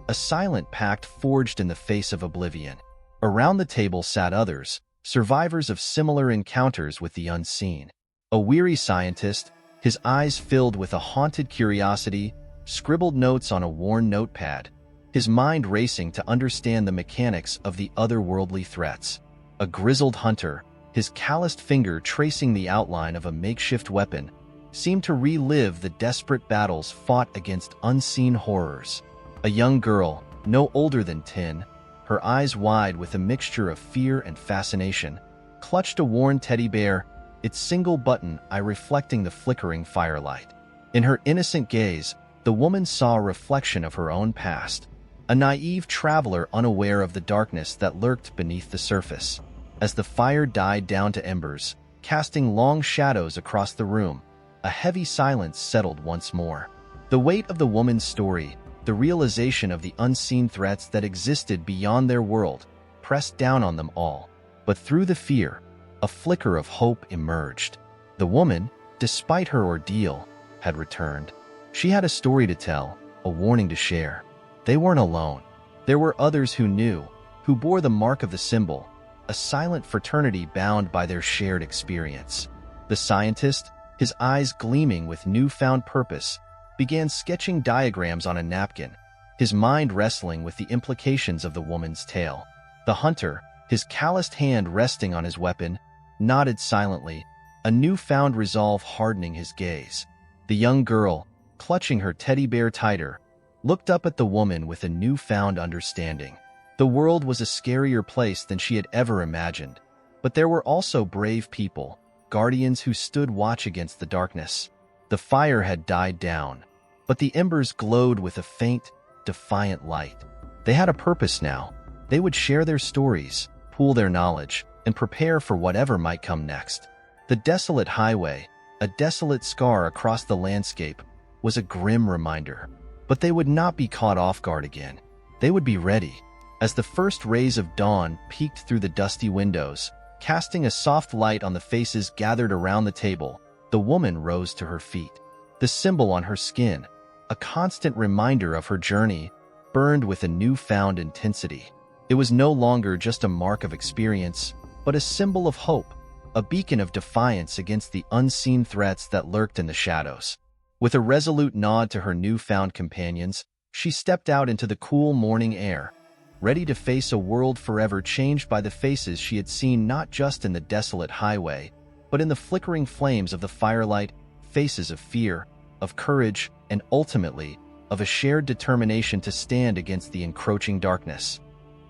Speaker 1: a silent pact forged in the face of oblivion. Around the table sat others, survivors of similar encounters with the unseen. A weary scientist, his eyes filled with a haunted curiosity, scribbled notes on a worn notepad, his mind racing to understand the mechanics of the otherworldly threats. A grizzled hunter, his calloused finger tracing the outline of a makeshift weapon, seemed to relive the desperate battles fought against unseen horrors. A young girl, no older than 10, her eyes wide with a mixture of fear and fascination, clutched a worn teddy bear, its single button eye reflecting the flickering firelight. In her innocent gaze, the woman saw a reflection of her own past, a naive traveler unaware of the darkness that lurked beneath the surface. As the fire died down to embers, casting long shadows across the room, a heavy silence settled once more. The weight of the woman's story, the realization of the unseen threats that existed beyond their world, pressed down on them all. But through the fear, a flicker of hope emerged. The woman, despite her ordeal, had returned. She had a story to tell, a warning to share. They weren't alone. There were others who knew, who bore the mark of the symbol, a silent fraternity bound by their shared experience. The scientist, his eyes gleaming with newfound purpose, began sketching diagrams on a napkin, his mind wrestling with the implications of the woman's tale. The hunter, his calloused hand resting on his weapon, nodded silently, a newfound resolve hardening his gaze. The young girl, clutching her teddy bear tighter, looked up at the woman with a newfound understanding. The world was a scarier place than she had ever imagined, but there were also brave people, guardians who stood watch against the darkness. The fire had died down, but the embers glowed with a faint, defiant light. They had a purpose now. They would share their stories, pool their knowledge, and prepare for whatever might come next. The desolate highway, a desolate scar across the landscape, was a grim reminder. But they would not be caught off guard again. They would be ready. As the first rays of dawn peeked through the dusty windows, casting a soft light on the faces gathered around the table, the woman rose to her feet. The symbol on her skin, a constant reminder of her journey, burned with a newfound intensity. It was no longer just a mark of experience, but a symbol of hope, a beacon of defiance against the unseen threats that lurked in the shadows. With a resolute nod to her newfound companions, she stepped out into the cool morning air, ready to face a world forever changed by the faces she had seen not just in the desolate highway, but in the flickering flames of the firelight, faces of fear, of courage, and ultimately, of a shared determination to stand against the encroaching darkness.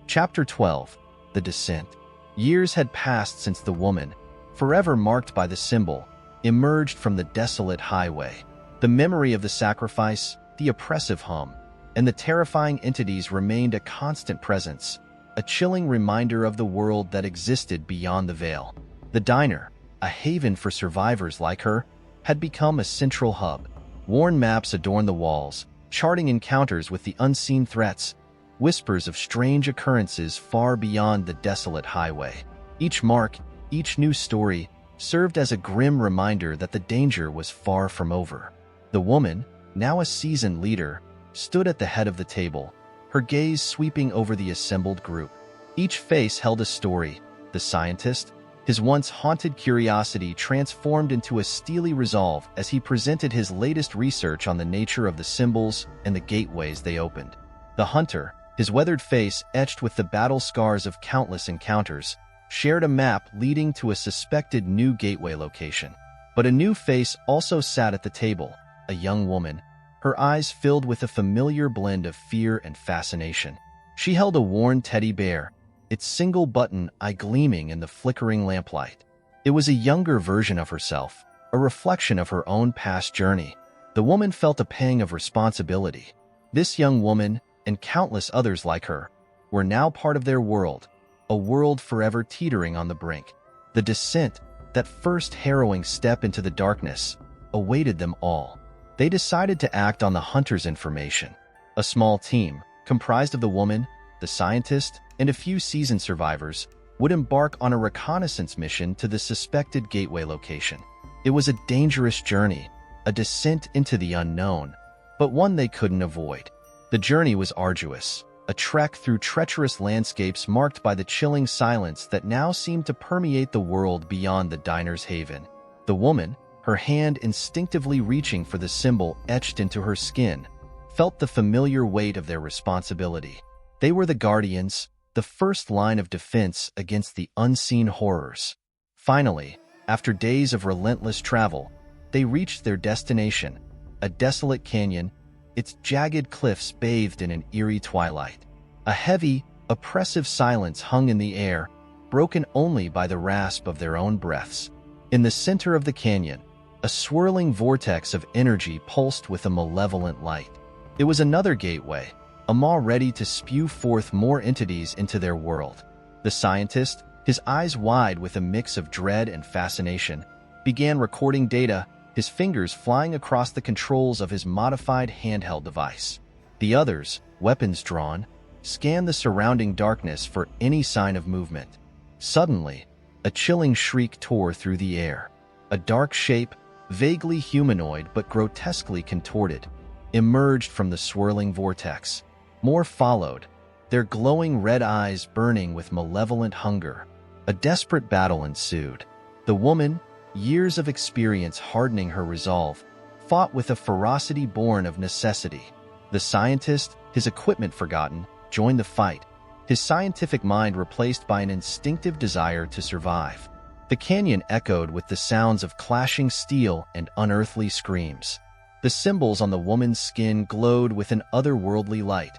Speaker 1: Chapter 12. The Descent. Years had passed since the woman, forever marked by the symbol, emerged from the desolate highway. The memory of the sacrifice, the oppressive hum, and the terrifying entities remained a constant presence, a chilling reminder of the world that existed beyond the veil. The diner, a haven for survivors like her, had become a central hub. Worn maps adorned the walls, charting encounters with the unseen threats, whispers of strange occurrences far beyond the desolate highway. Each mark, each new story, served as a grim reminder that the danger was far from over. The woman, now a seasoned leader, stood at the head of the table, her gaze sweeping over the assembled group. Each face held a story. The scientist, his once haunted curiosity transformed into a steely resolve as he presented his latest research on the nature of the symbols and the gateways they opened. The hunter, his weathered face etched with the battle scars of countless encounters, shared a map leading to a suspected new gateway location. But a new face also sat at the table, a young woman, her eyes filled with a familiar blend of fear and fascination. She held a worn teddy bear, its single button eye gleaming in the flickering lamplight. It was a younger version of herself, a reflection of her own past journey. The woman felt a pang of responsibility. This young woman, and countless others like her, were now part of their world, a world forever teetering on the brink. The descent, that first harrowing step into the darkness, awaited them all. They decided to act on the hunter's information. A small team, comprised of the woman, the scientist, and a few seasoned survivors, would embark on a reconnaissance mission to the suspected gateway location. It was a dangerous journey, a descent into the unknown, but one they couldn't avoid. The journey was arduous, a trek through treacherous landscapes marked by the chilling silence that now seemed to permeate the world beyond the diner's haven. The woman, her hand instinctively reaching for the symbol etched into her skin, felt the familiar weight of their responsibility. They were the guardians, the first line of defense against the unseen horrors. Finally, after days of relentless travel, they reached their destination, a desolate canyon, its jagged cliffs bathed in an eerie twilight. A heavy, oppressive silence hung in the air, broken only by the rasp of their own breaths. In the center of the canyon, a swirling vortex of energy pulsed with a malevolent light. It was another gateway, a maw ready to spew forth more entities into their world. The scientist, his eyes wide with a mix of dread and fascination, began recording data, his fingers flying across the controls of his modified handheld device. The others, weapons drawn, scanned the surrounding darkness for any sign of movement. Suddenly, a chilling shriek tore through the air. A dark shape, vaguely humanoid but grotesquely contorted, emerged from the swirling vortex. More followed, their glowing red eyes burning with malevolent hunger. A desperate battle ensued. The woman, years of experience hardening her resolve, fought with a ferocity born of necessity. The scientist, his equipment forgotten, joined the fight, his scientific mind replaced by an instinctive desire to survive. The canyon echoed with the sounds of clashing steel and unearthly screams. The symbols on the woman's skin glowed with an otherworldly light,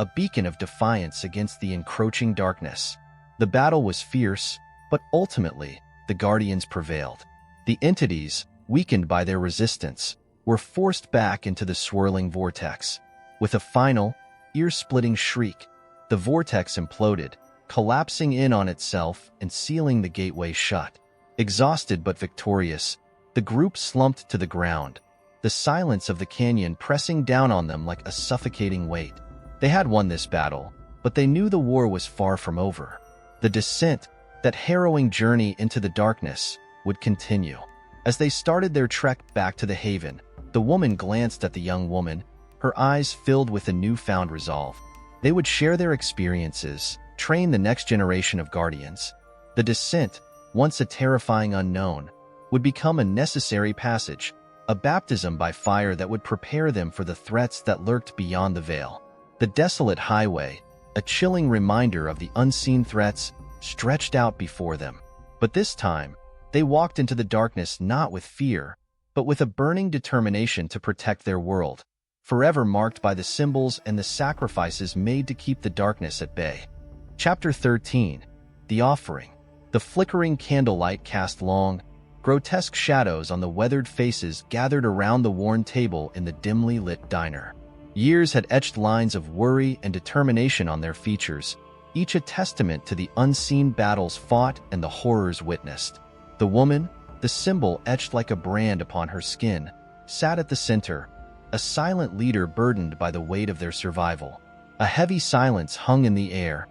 Speaker 1: a beacon of defiance against the encroaching darkness. The battle was fierce, but ultimately, the Guardians prevailed. The entities, weakened by their resistance, were forced back into the swirling vortex. With a final, ear-splitting shriek, the vortex imploded, collapsing in on itself and sealing the gateway shut. Exhausted but victorious, the group slumped to the ground, the silence of the canyon pressing down on them like a suffocating weight. They had won this battle, but they knew the war was far from over. The descent, that harrowing journey into the darkness, would continue. As they started their trek back to the haven, the woman glanced at the young woman, her eyes filled with a newfound resolve. They would share their experiences, train the next generation of guardians. The descent, once a terrifying unknown, would become a necessary passage, a baptism by fire that would prepare them for the threats that lurked beyond the veil. The desolate highway, a chilling reminder of the unseen threats, stretched out before them. But this time, they walked into the darkness not with fear, but with a burning determination to protect their world, forever marked by the symbols and the sacrifices made to keep the darkness at bay. Chapter 13. The Offering. The flickering candlelight cast long, grotesque shadows on the weathered faces gathered around the worn table in the dimly lit diner. Years had etched lines of worry and determination on their features, each a testament to the unseen battles fought and the horrors witnessed. The woman, the symbol etched like a brand upon her skin, sat at the center, a silent leader burdened by the weight of their survival. A heavy silence hung in the air,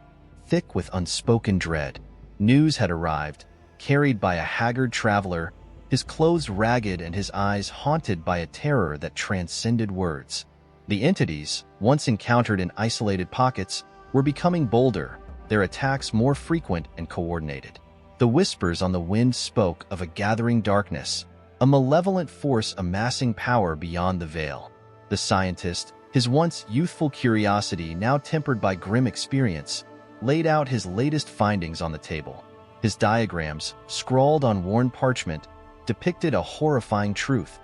Speaker 1: thick with unspoken dread. News had arrived, carried by a haggard traveler, his clothes ragged and his eyes haunted by a terror that transcended words. The entities, once encountered in isolated pockets, were becoming bolder, their attacks more frequent and coordinated. The whispers on the wind spoke of a gathering darkness, a malevolent force amassing power beyond the veil. The scientist, his once youthful curiosity now tempered by grim experience, laid out his latest findings on the table. His diagrams, scrawled on worn parchment, depicted a horrifying truth.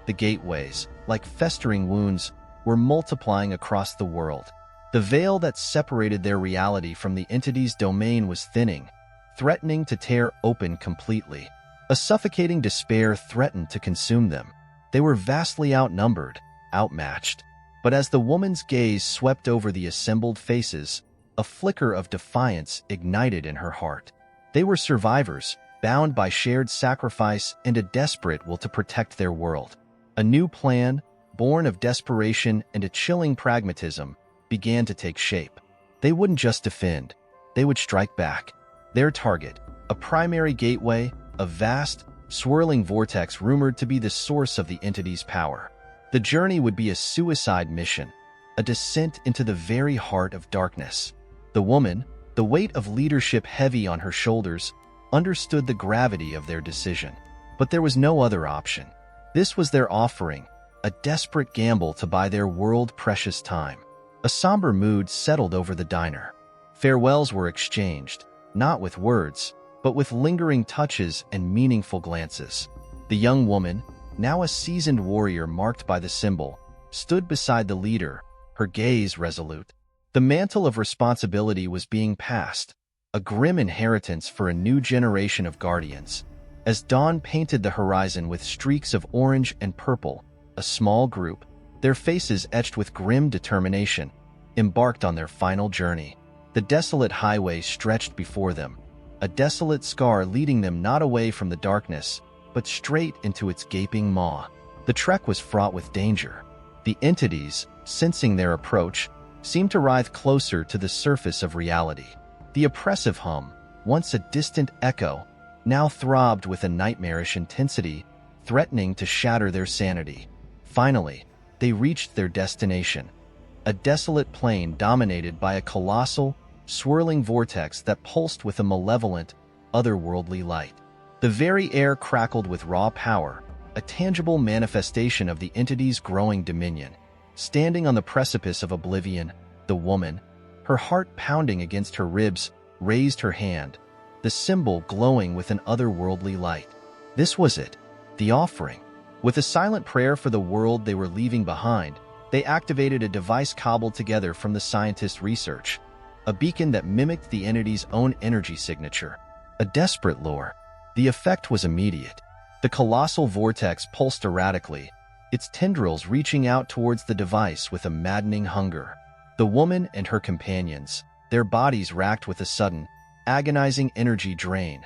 Speaker 1: The gateways, like festering wounds, were multiplying across the world. The veil that separated their reality from the entity's domain was thinning, threatening to tear open completely. A suffocating despair threatened to consume them. They were vastly outnumbered, outmatched. But as the woman's gaze swept over the assembled faces, a flicker of defiance ignited in her heart. They were survivors, bound by shared sacrifice and a desperate will to protect their world. A new plan, born of desperation and a chilling pragmatism, began to take shape. They wouldn't just defend, they would strike back. Their target, a primary gateway, a vast, swirling vortex rumored to be the source of the entity's power. The journey would be a suicide mission, a descent into the very heart of darkness. The woman, the weight of leadership heavy on her shoulders, understood the gravity of their decision. But there was no other option. This was their offering, a desperate gamble to buy their world-precious time. A somber mood settled over the diner. Farewells were exchanged, not with words, but with lingering touches and meaningful glances. The young woman, now a seasoned warrior marked by the symbol, stood beside the leader, her gaze resolute. The mantle of responsibility was being passed, a grim inheritance for a new generation of guardians. As dawn painted the horizon with streaks of orange and purple, a small group, their faces etched with grim determination, embarked on their final journey. The desolate highway stretched before them, a desolate scar leading them not away from the darkness, but straight into its gaping maw. The trek was fraught with danger. The entities, sensing their approach, seemed to writhe closer to the surface of reality. The oppressive hum, once a distant echo, now throbbed with a nightmarish intensity, threatening to shatter their sanity. Finally, they reached their destination, a desolate plain dominated by a colossal, swirling vortex that pulsed with a malevolent, otherworldly light. The very air crackled with raw power, a tangible manifestation of the entity's growing dominion. Standing on the precipice of oblivion, the woman, her heart pounding against her ribs, raised her hand, the symbol glowing with an otherworldly light. This was it, the offering. With a silent prayer for the world they were leaving behind, they activated a device cobbled together from the scientist's research, a beacon that mimicked the entity's own energy signature. A desperate lure. The effect was immediate. The colossal vortex pulsed erratically, its tendrils reaching out towards the device with a maddening hunger. The woman and her companions, their bodies racked with a sudden, agonizing energy drain,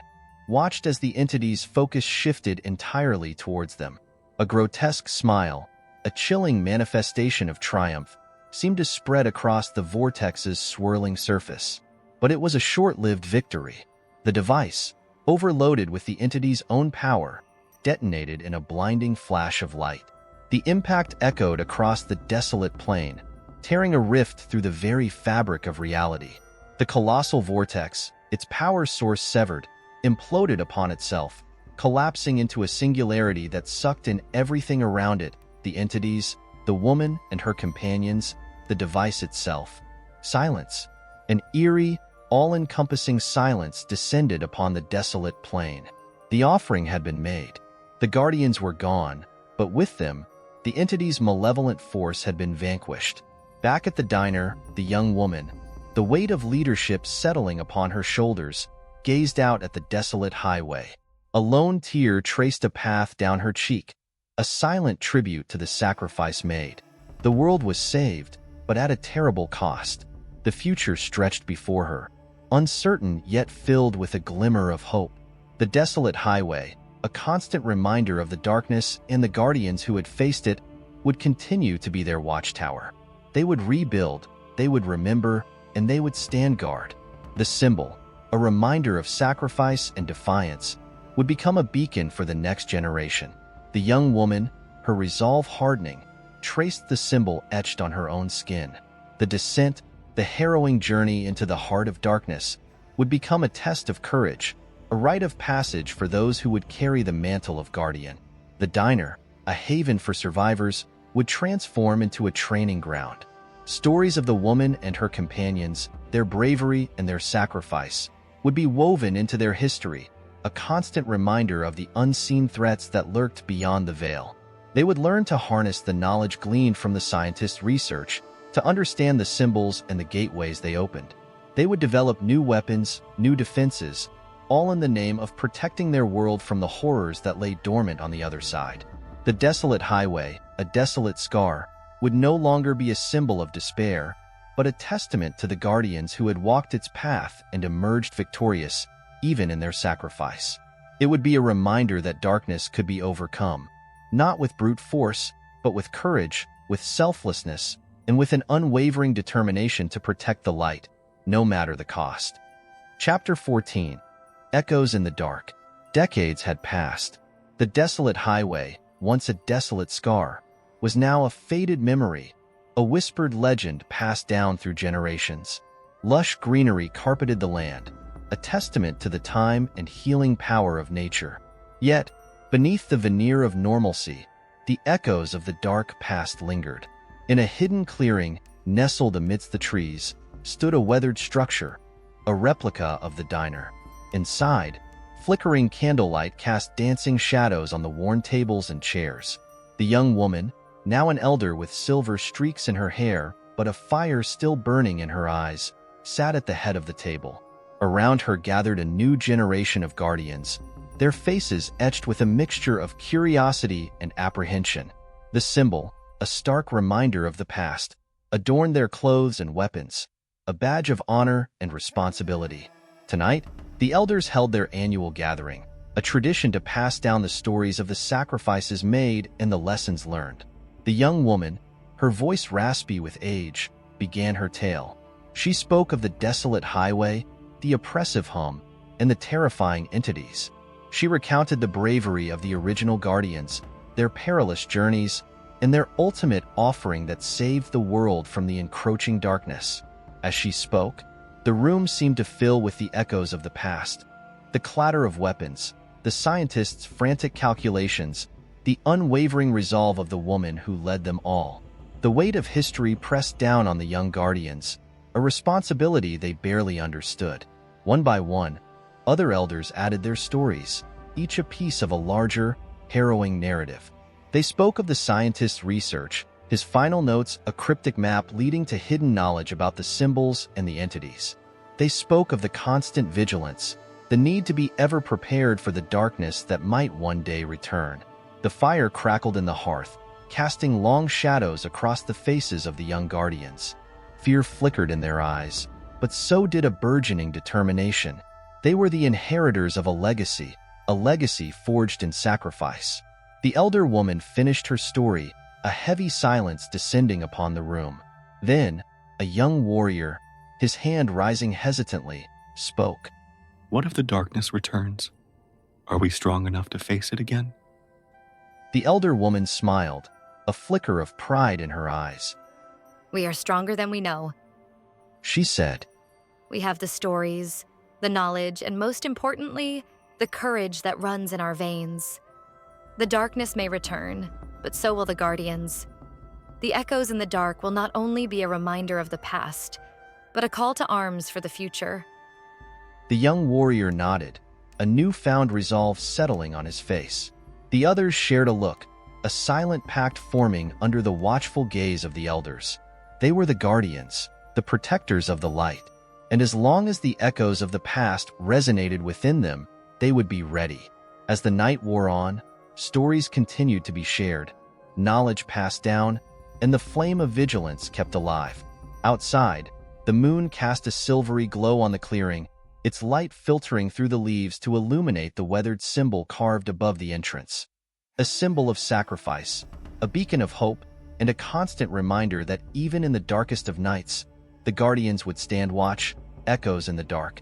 Speaker 1: watched as the entity's focus shifted entirely towards them. A grotesque smile, a chilling manifestation of triumph, seemed to spread across the vortex's swirling surface. But it was a short-lived victory. The device, overloaded with the entity's own power, detonated in a blinding flash of light. The impact echoed across the desolate plain, tearing a rift through the very fabric of reality. The colossal vortex, its power source severed, imploded upon itself, collapsing into a singularity that sucked in everything around it, the entities, the woman and her companions, the device itself. Silence, an eerie, all-encompassing silence descended upon the desolate plain. The offering had been made. The guardians were gone, but with them, the entity's malevolent force had been vanquished. Back at the diner, the young woman, the weight of leadership settling upon her shoulders, gazed out at the desolate highway. A lone tear traced a path down her cheek, a silent tribute to the sacrifice made. The world was saved, but at a terrible cost. The future stretched before her, uncertain yet filled with a glimmer of hope. The Desolate Highway, a constant reminder of the darkness and the guardians who had faced it, would continue to be their watchtower. They would rebuild, they would remember, and they would stand guard. The symbol, a reminder of sacrifice and defiance, would become a beacon for the next generation. The young woman, her resolve hardening, traced the symbol etched on her own skin. The descent, the harrowing journey into the heart of darkness, would become a test of courage, a rite of passage for those who would carry the mantle of guardian. The diner, a haven for survivors, would transform into a training ground. Stories of the woman and her companions, their bravery and their sacrifice, would be woven into their history, a constant reminder of the unseen threats that lurked beyond the veil. They would learn to harness the knowledge gleaned from the scientists' research to understand the symbols and the gateways they opened. They would develop new weapons, new defenses, all in the name of protecting their world from the horrors that lay dormant on the other side. The Desolate Highway, a desolate scar, would no longer be a symbol of despair, but a testament to the guardians who had walked its path and emerged victorious, even in their sacrifice. It would be a reminder that darkness could be overcome, not with brute force, but with courage, with selflessness, and with an unwavering determination to protect the light, no matter the cost. Chapter 14. Echoes in the Dark. Decades had passed. The Desolate Highway, once a desolate scar, was now a faded memory, a whispered legend passed down through generations. Lush greenery carpeted the land, a testament to the time and healing power of nature. Yet, beneath the veneer of normalcy, the echoes of the dark past lingered. In a hidden clearing, nestled amidst the trees, stood a weathered structure, a replica of the diner. Inside, flickering candlelight cast dancing shadows on the worn tables and chairs. The young woman, now an elder with silver streaks in her hair but a fire still burning in her eyes, sat at the head of the table. Around her gathered a new generation of guardians, their faces etched with a mixture of curiosity and apprehension. The symbol, a stark reminder of the past, adorned their clothes and weapons, a badge of honor and responsibility. Tonight, the elders held their annual gathering, a tradition to pass down the stories of the sacrifices made and the lessons learned. The young woman, her voice raspy with age, began her tale. She spoke of the desolate highway, the oppressive hum, and the terrifying entities. She recounted the bravery of the original guardians, their perilous journeys, and their ultimate offering that saved the world from the encroaching darkness. As she spoke, the room seemed to fill with the echoes of the past, the clatter of weapons, the scientists' frantic calculations, the unwavering resolve of the woman who led them all. The weight of history pressed down on the young guardians, a responsibility they barely understood. One by one, other elders added their stories, each a piece of a larger, harrowing narrative. They spoke of the scientist's research, his final notes a cryptic map leading to hidden knowledge about the symbols and the entities. They spoke of the constant vigilance, the need to be ever prepared for the darkness that might one day return. The fire crackled in the hearth, casting long shadows across the faces of the young guardians. Fear flickered in their eyes, but so did a burgeoning determination. They were the inheritors of a legacy forged in sacrifice. The elder woman finished her story, a heavy silence descending upon the room. Then, a young warrior, his hand rising hesitantly, spoke.
Speaker 2: What if the darkness returns? Are we strong enough to face it again?
Speaker 1: The elder woman smiled, a flicker of pride in her eyes.
Speaker 3: We are stronger than we know,
Speaker 1: she said.
Speaker 3: We have the stories, the knowledge, and most importantly, the courage that runs in our veins. The darkness may return, but so will the guardians. The echoes in the dark will not only be a reminder of the past, but a call to arms for the future.
Speaker 1: The young warrior nodded, a newfound resolve settling on his face. The others shared a look, a silent pact forming under the watchful gaze of the elders. They were the guardians, the protectors of the light, and as long as the echoes of the past resonated within them, they would be ready. As the night wore on, stories continued to be shared, knowledge passed down, and the flame of vigilance kept alive. Outside, the moon cast a silvery glow on the clearing, its light filtering through the leaves to illuminate the weathered symbol carved above the entrance. A symbol of sacrifice, a beacon of hope, and a constant reminder that even in the darkest of nights, the Guardians would stand watch, echoes in the dark.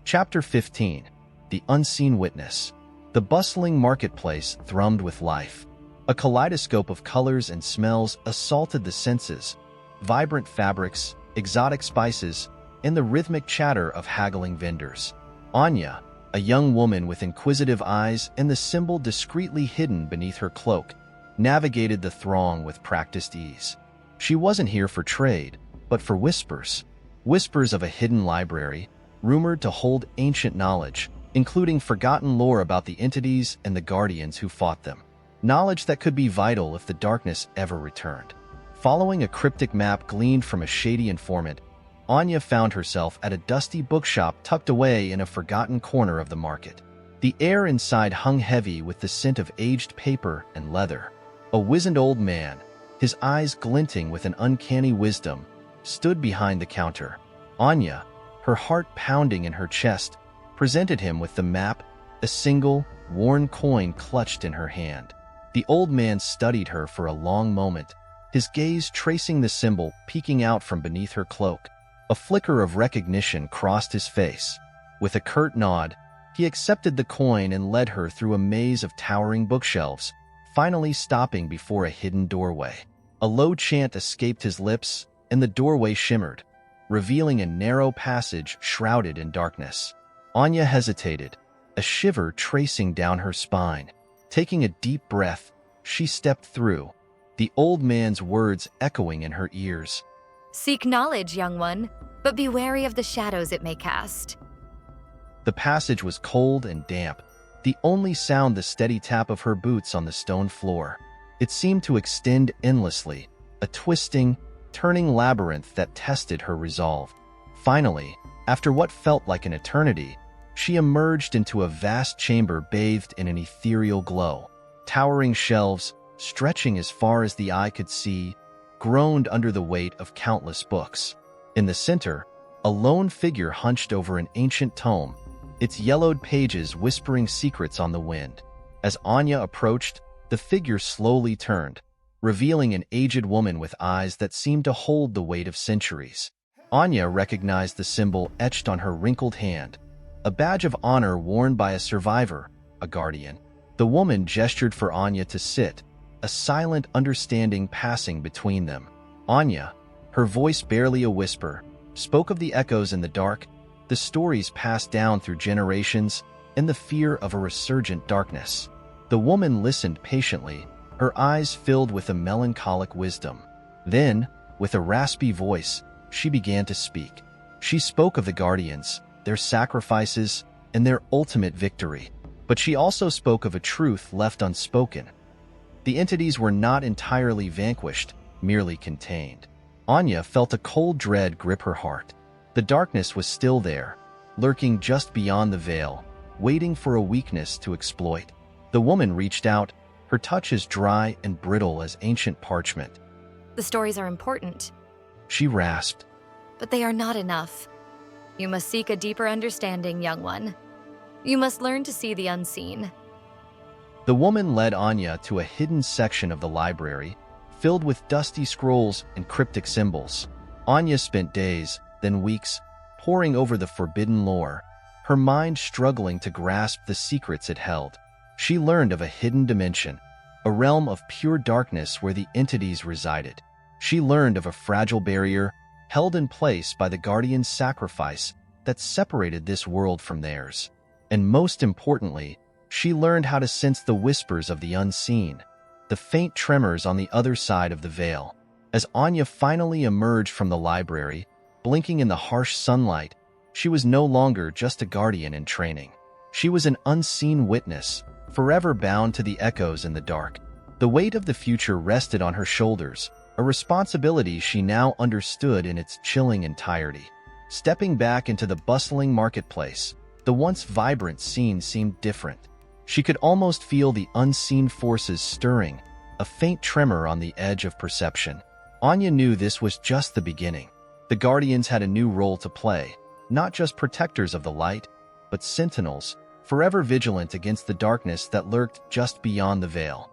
Speaker 1: Chapter 15. The Unseen Witness. The bustling marketplace thrummed with life. A kaleidoscope of colors and smells assaulted the senses, vibrant fabrics, exotic spices, and the rhythmic chatter of haggling vendors. Anya, a young woman with inquisitive eyes and the symbol discreetly hidden beneath her cloak, navigated the throng with practiced ease. She wasn't here for trade, but for whispers. Whispers of a hidden library, rumored to hold ancient knowledge, including forgotten lore about the entities and the guardians who fought them. Knowledge that could be vital if the darkness ever returned. Following a cryptic map gleaned from a shady informant, Anya found herself at a dusty bookshop tucked away in a forgotten corner of the market. The air inside hung heavy with the scent of aged paper and leather. A wizened old man, his eyes glinting with an uncanny wisdom, stood behind the counter. Anya, her heart pounding in her chest, presented him with the map, a single, worn coin clutched in her hand. The old man studied her for a long moment, his gaze tracing the symbol peeking out from beneath her cloak. A flicker of recognition crossed his face. With a curt nod, he accepted the coin and led her through a maze of towering bookshelves, finally stopping before a hidden doorway. A low chant escaped his lips, and the doorway shimmered, revealing a narrow passage shrouded in darkness. Anya hesitated, a shiver tracing down her spine. Taking a deep breath, she stepped through, the old man's words echoing in her ears.
Speaker 3: Seek knowledge, young one, but be wary of the shadows it may cast.
Speaker 1: The passage was cold and damp, the only sound the steady tap of her boots on the stone floor. It seemed to extend endlessly, a twisting, turning labyrinth that tested her resolve. Finally, after what felt like an eternity, she emerged into a vast chamber bathed in an ethereal glow. Towering shelves, stretching as far as the eye could see, groaned under the weight of countless books. In the center, a lone figure hunched over an ancient tome, its yellowed pages whispering secrets on the wind. As Anya approached, the figure slowly turned, revealing an aged woman with eyes that seemed to hold the weight of centuries. Anya recognized the symbol etched on her wrinkled hand, a badge of honor worn by a survivor, a guardian. The woman gestured for Anya to sit, a silent understanding passing between them. Anya, her voice barely a whisper, spoke of the echoes in the dark, the stories passed down through generations, and the fear of a resurgent darkness. The woman listened patiently, her eyes filled with a melancholic wisdom. Then, with a raspy voice, she began to speak. She spoke of the guardians, their sacrifices, and their ultimate victory. But she also spoke of a truth left unspoken. The entities were not entirely vanquished, merely contained. Anya felt a cold dread grip her heart. The darkness was still there, lurking just beyond the veil, waiting for a weakness to exploit. The woman reached out, her touch as dry and brittle as ancient parchment.
Speaker 3: The stories are important,
Speaker 1: She rasped.
Speaker 3: but they are not enough. You must seek a deeper understanding, young one. You must learn to see the unseen.
Speaker 1: The woman led Anya to a hidden section of the library, filled with dusty scrolls and cryptic symbols. Anya spent days, then weeks, poring over the forbidden lore, her mind struggling to grasp the secrets it held. She learned of a hidden dimension, a realm of pure darkness where the entities resided. She learned of a fragile barrier, held in place by the guardian's sacrifice, that separated this world from theirs. And most importantly, she learned how to sense the whispers of the unseen, the faint tremors on the other side of the veil. As Anya finally emerged from the library, blinking in the harsh sunlight, she was no longer just a guardian in training. She was an unseen witness, forever bound to the echoes in the dark. The weight of the future rested on her shoulders, a responsibility she now understood in its chilling entirety. Stepping back into the bustling marketplace, the once vibrant scene seemed different. She could almost feel the unseen forces stirring, a faint tremor on the edge of perception. Anya knew this was just the beginning. The Guardians had a new role to play, not just protectors of the light, but sentinels, forever vigilant against the darkness that lurked just beyond the veil.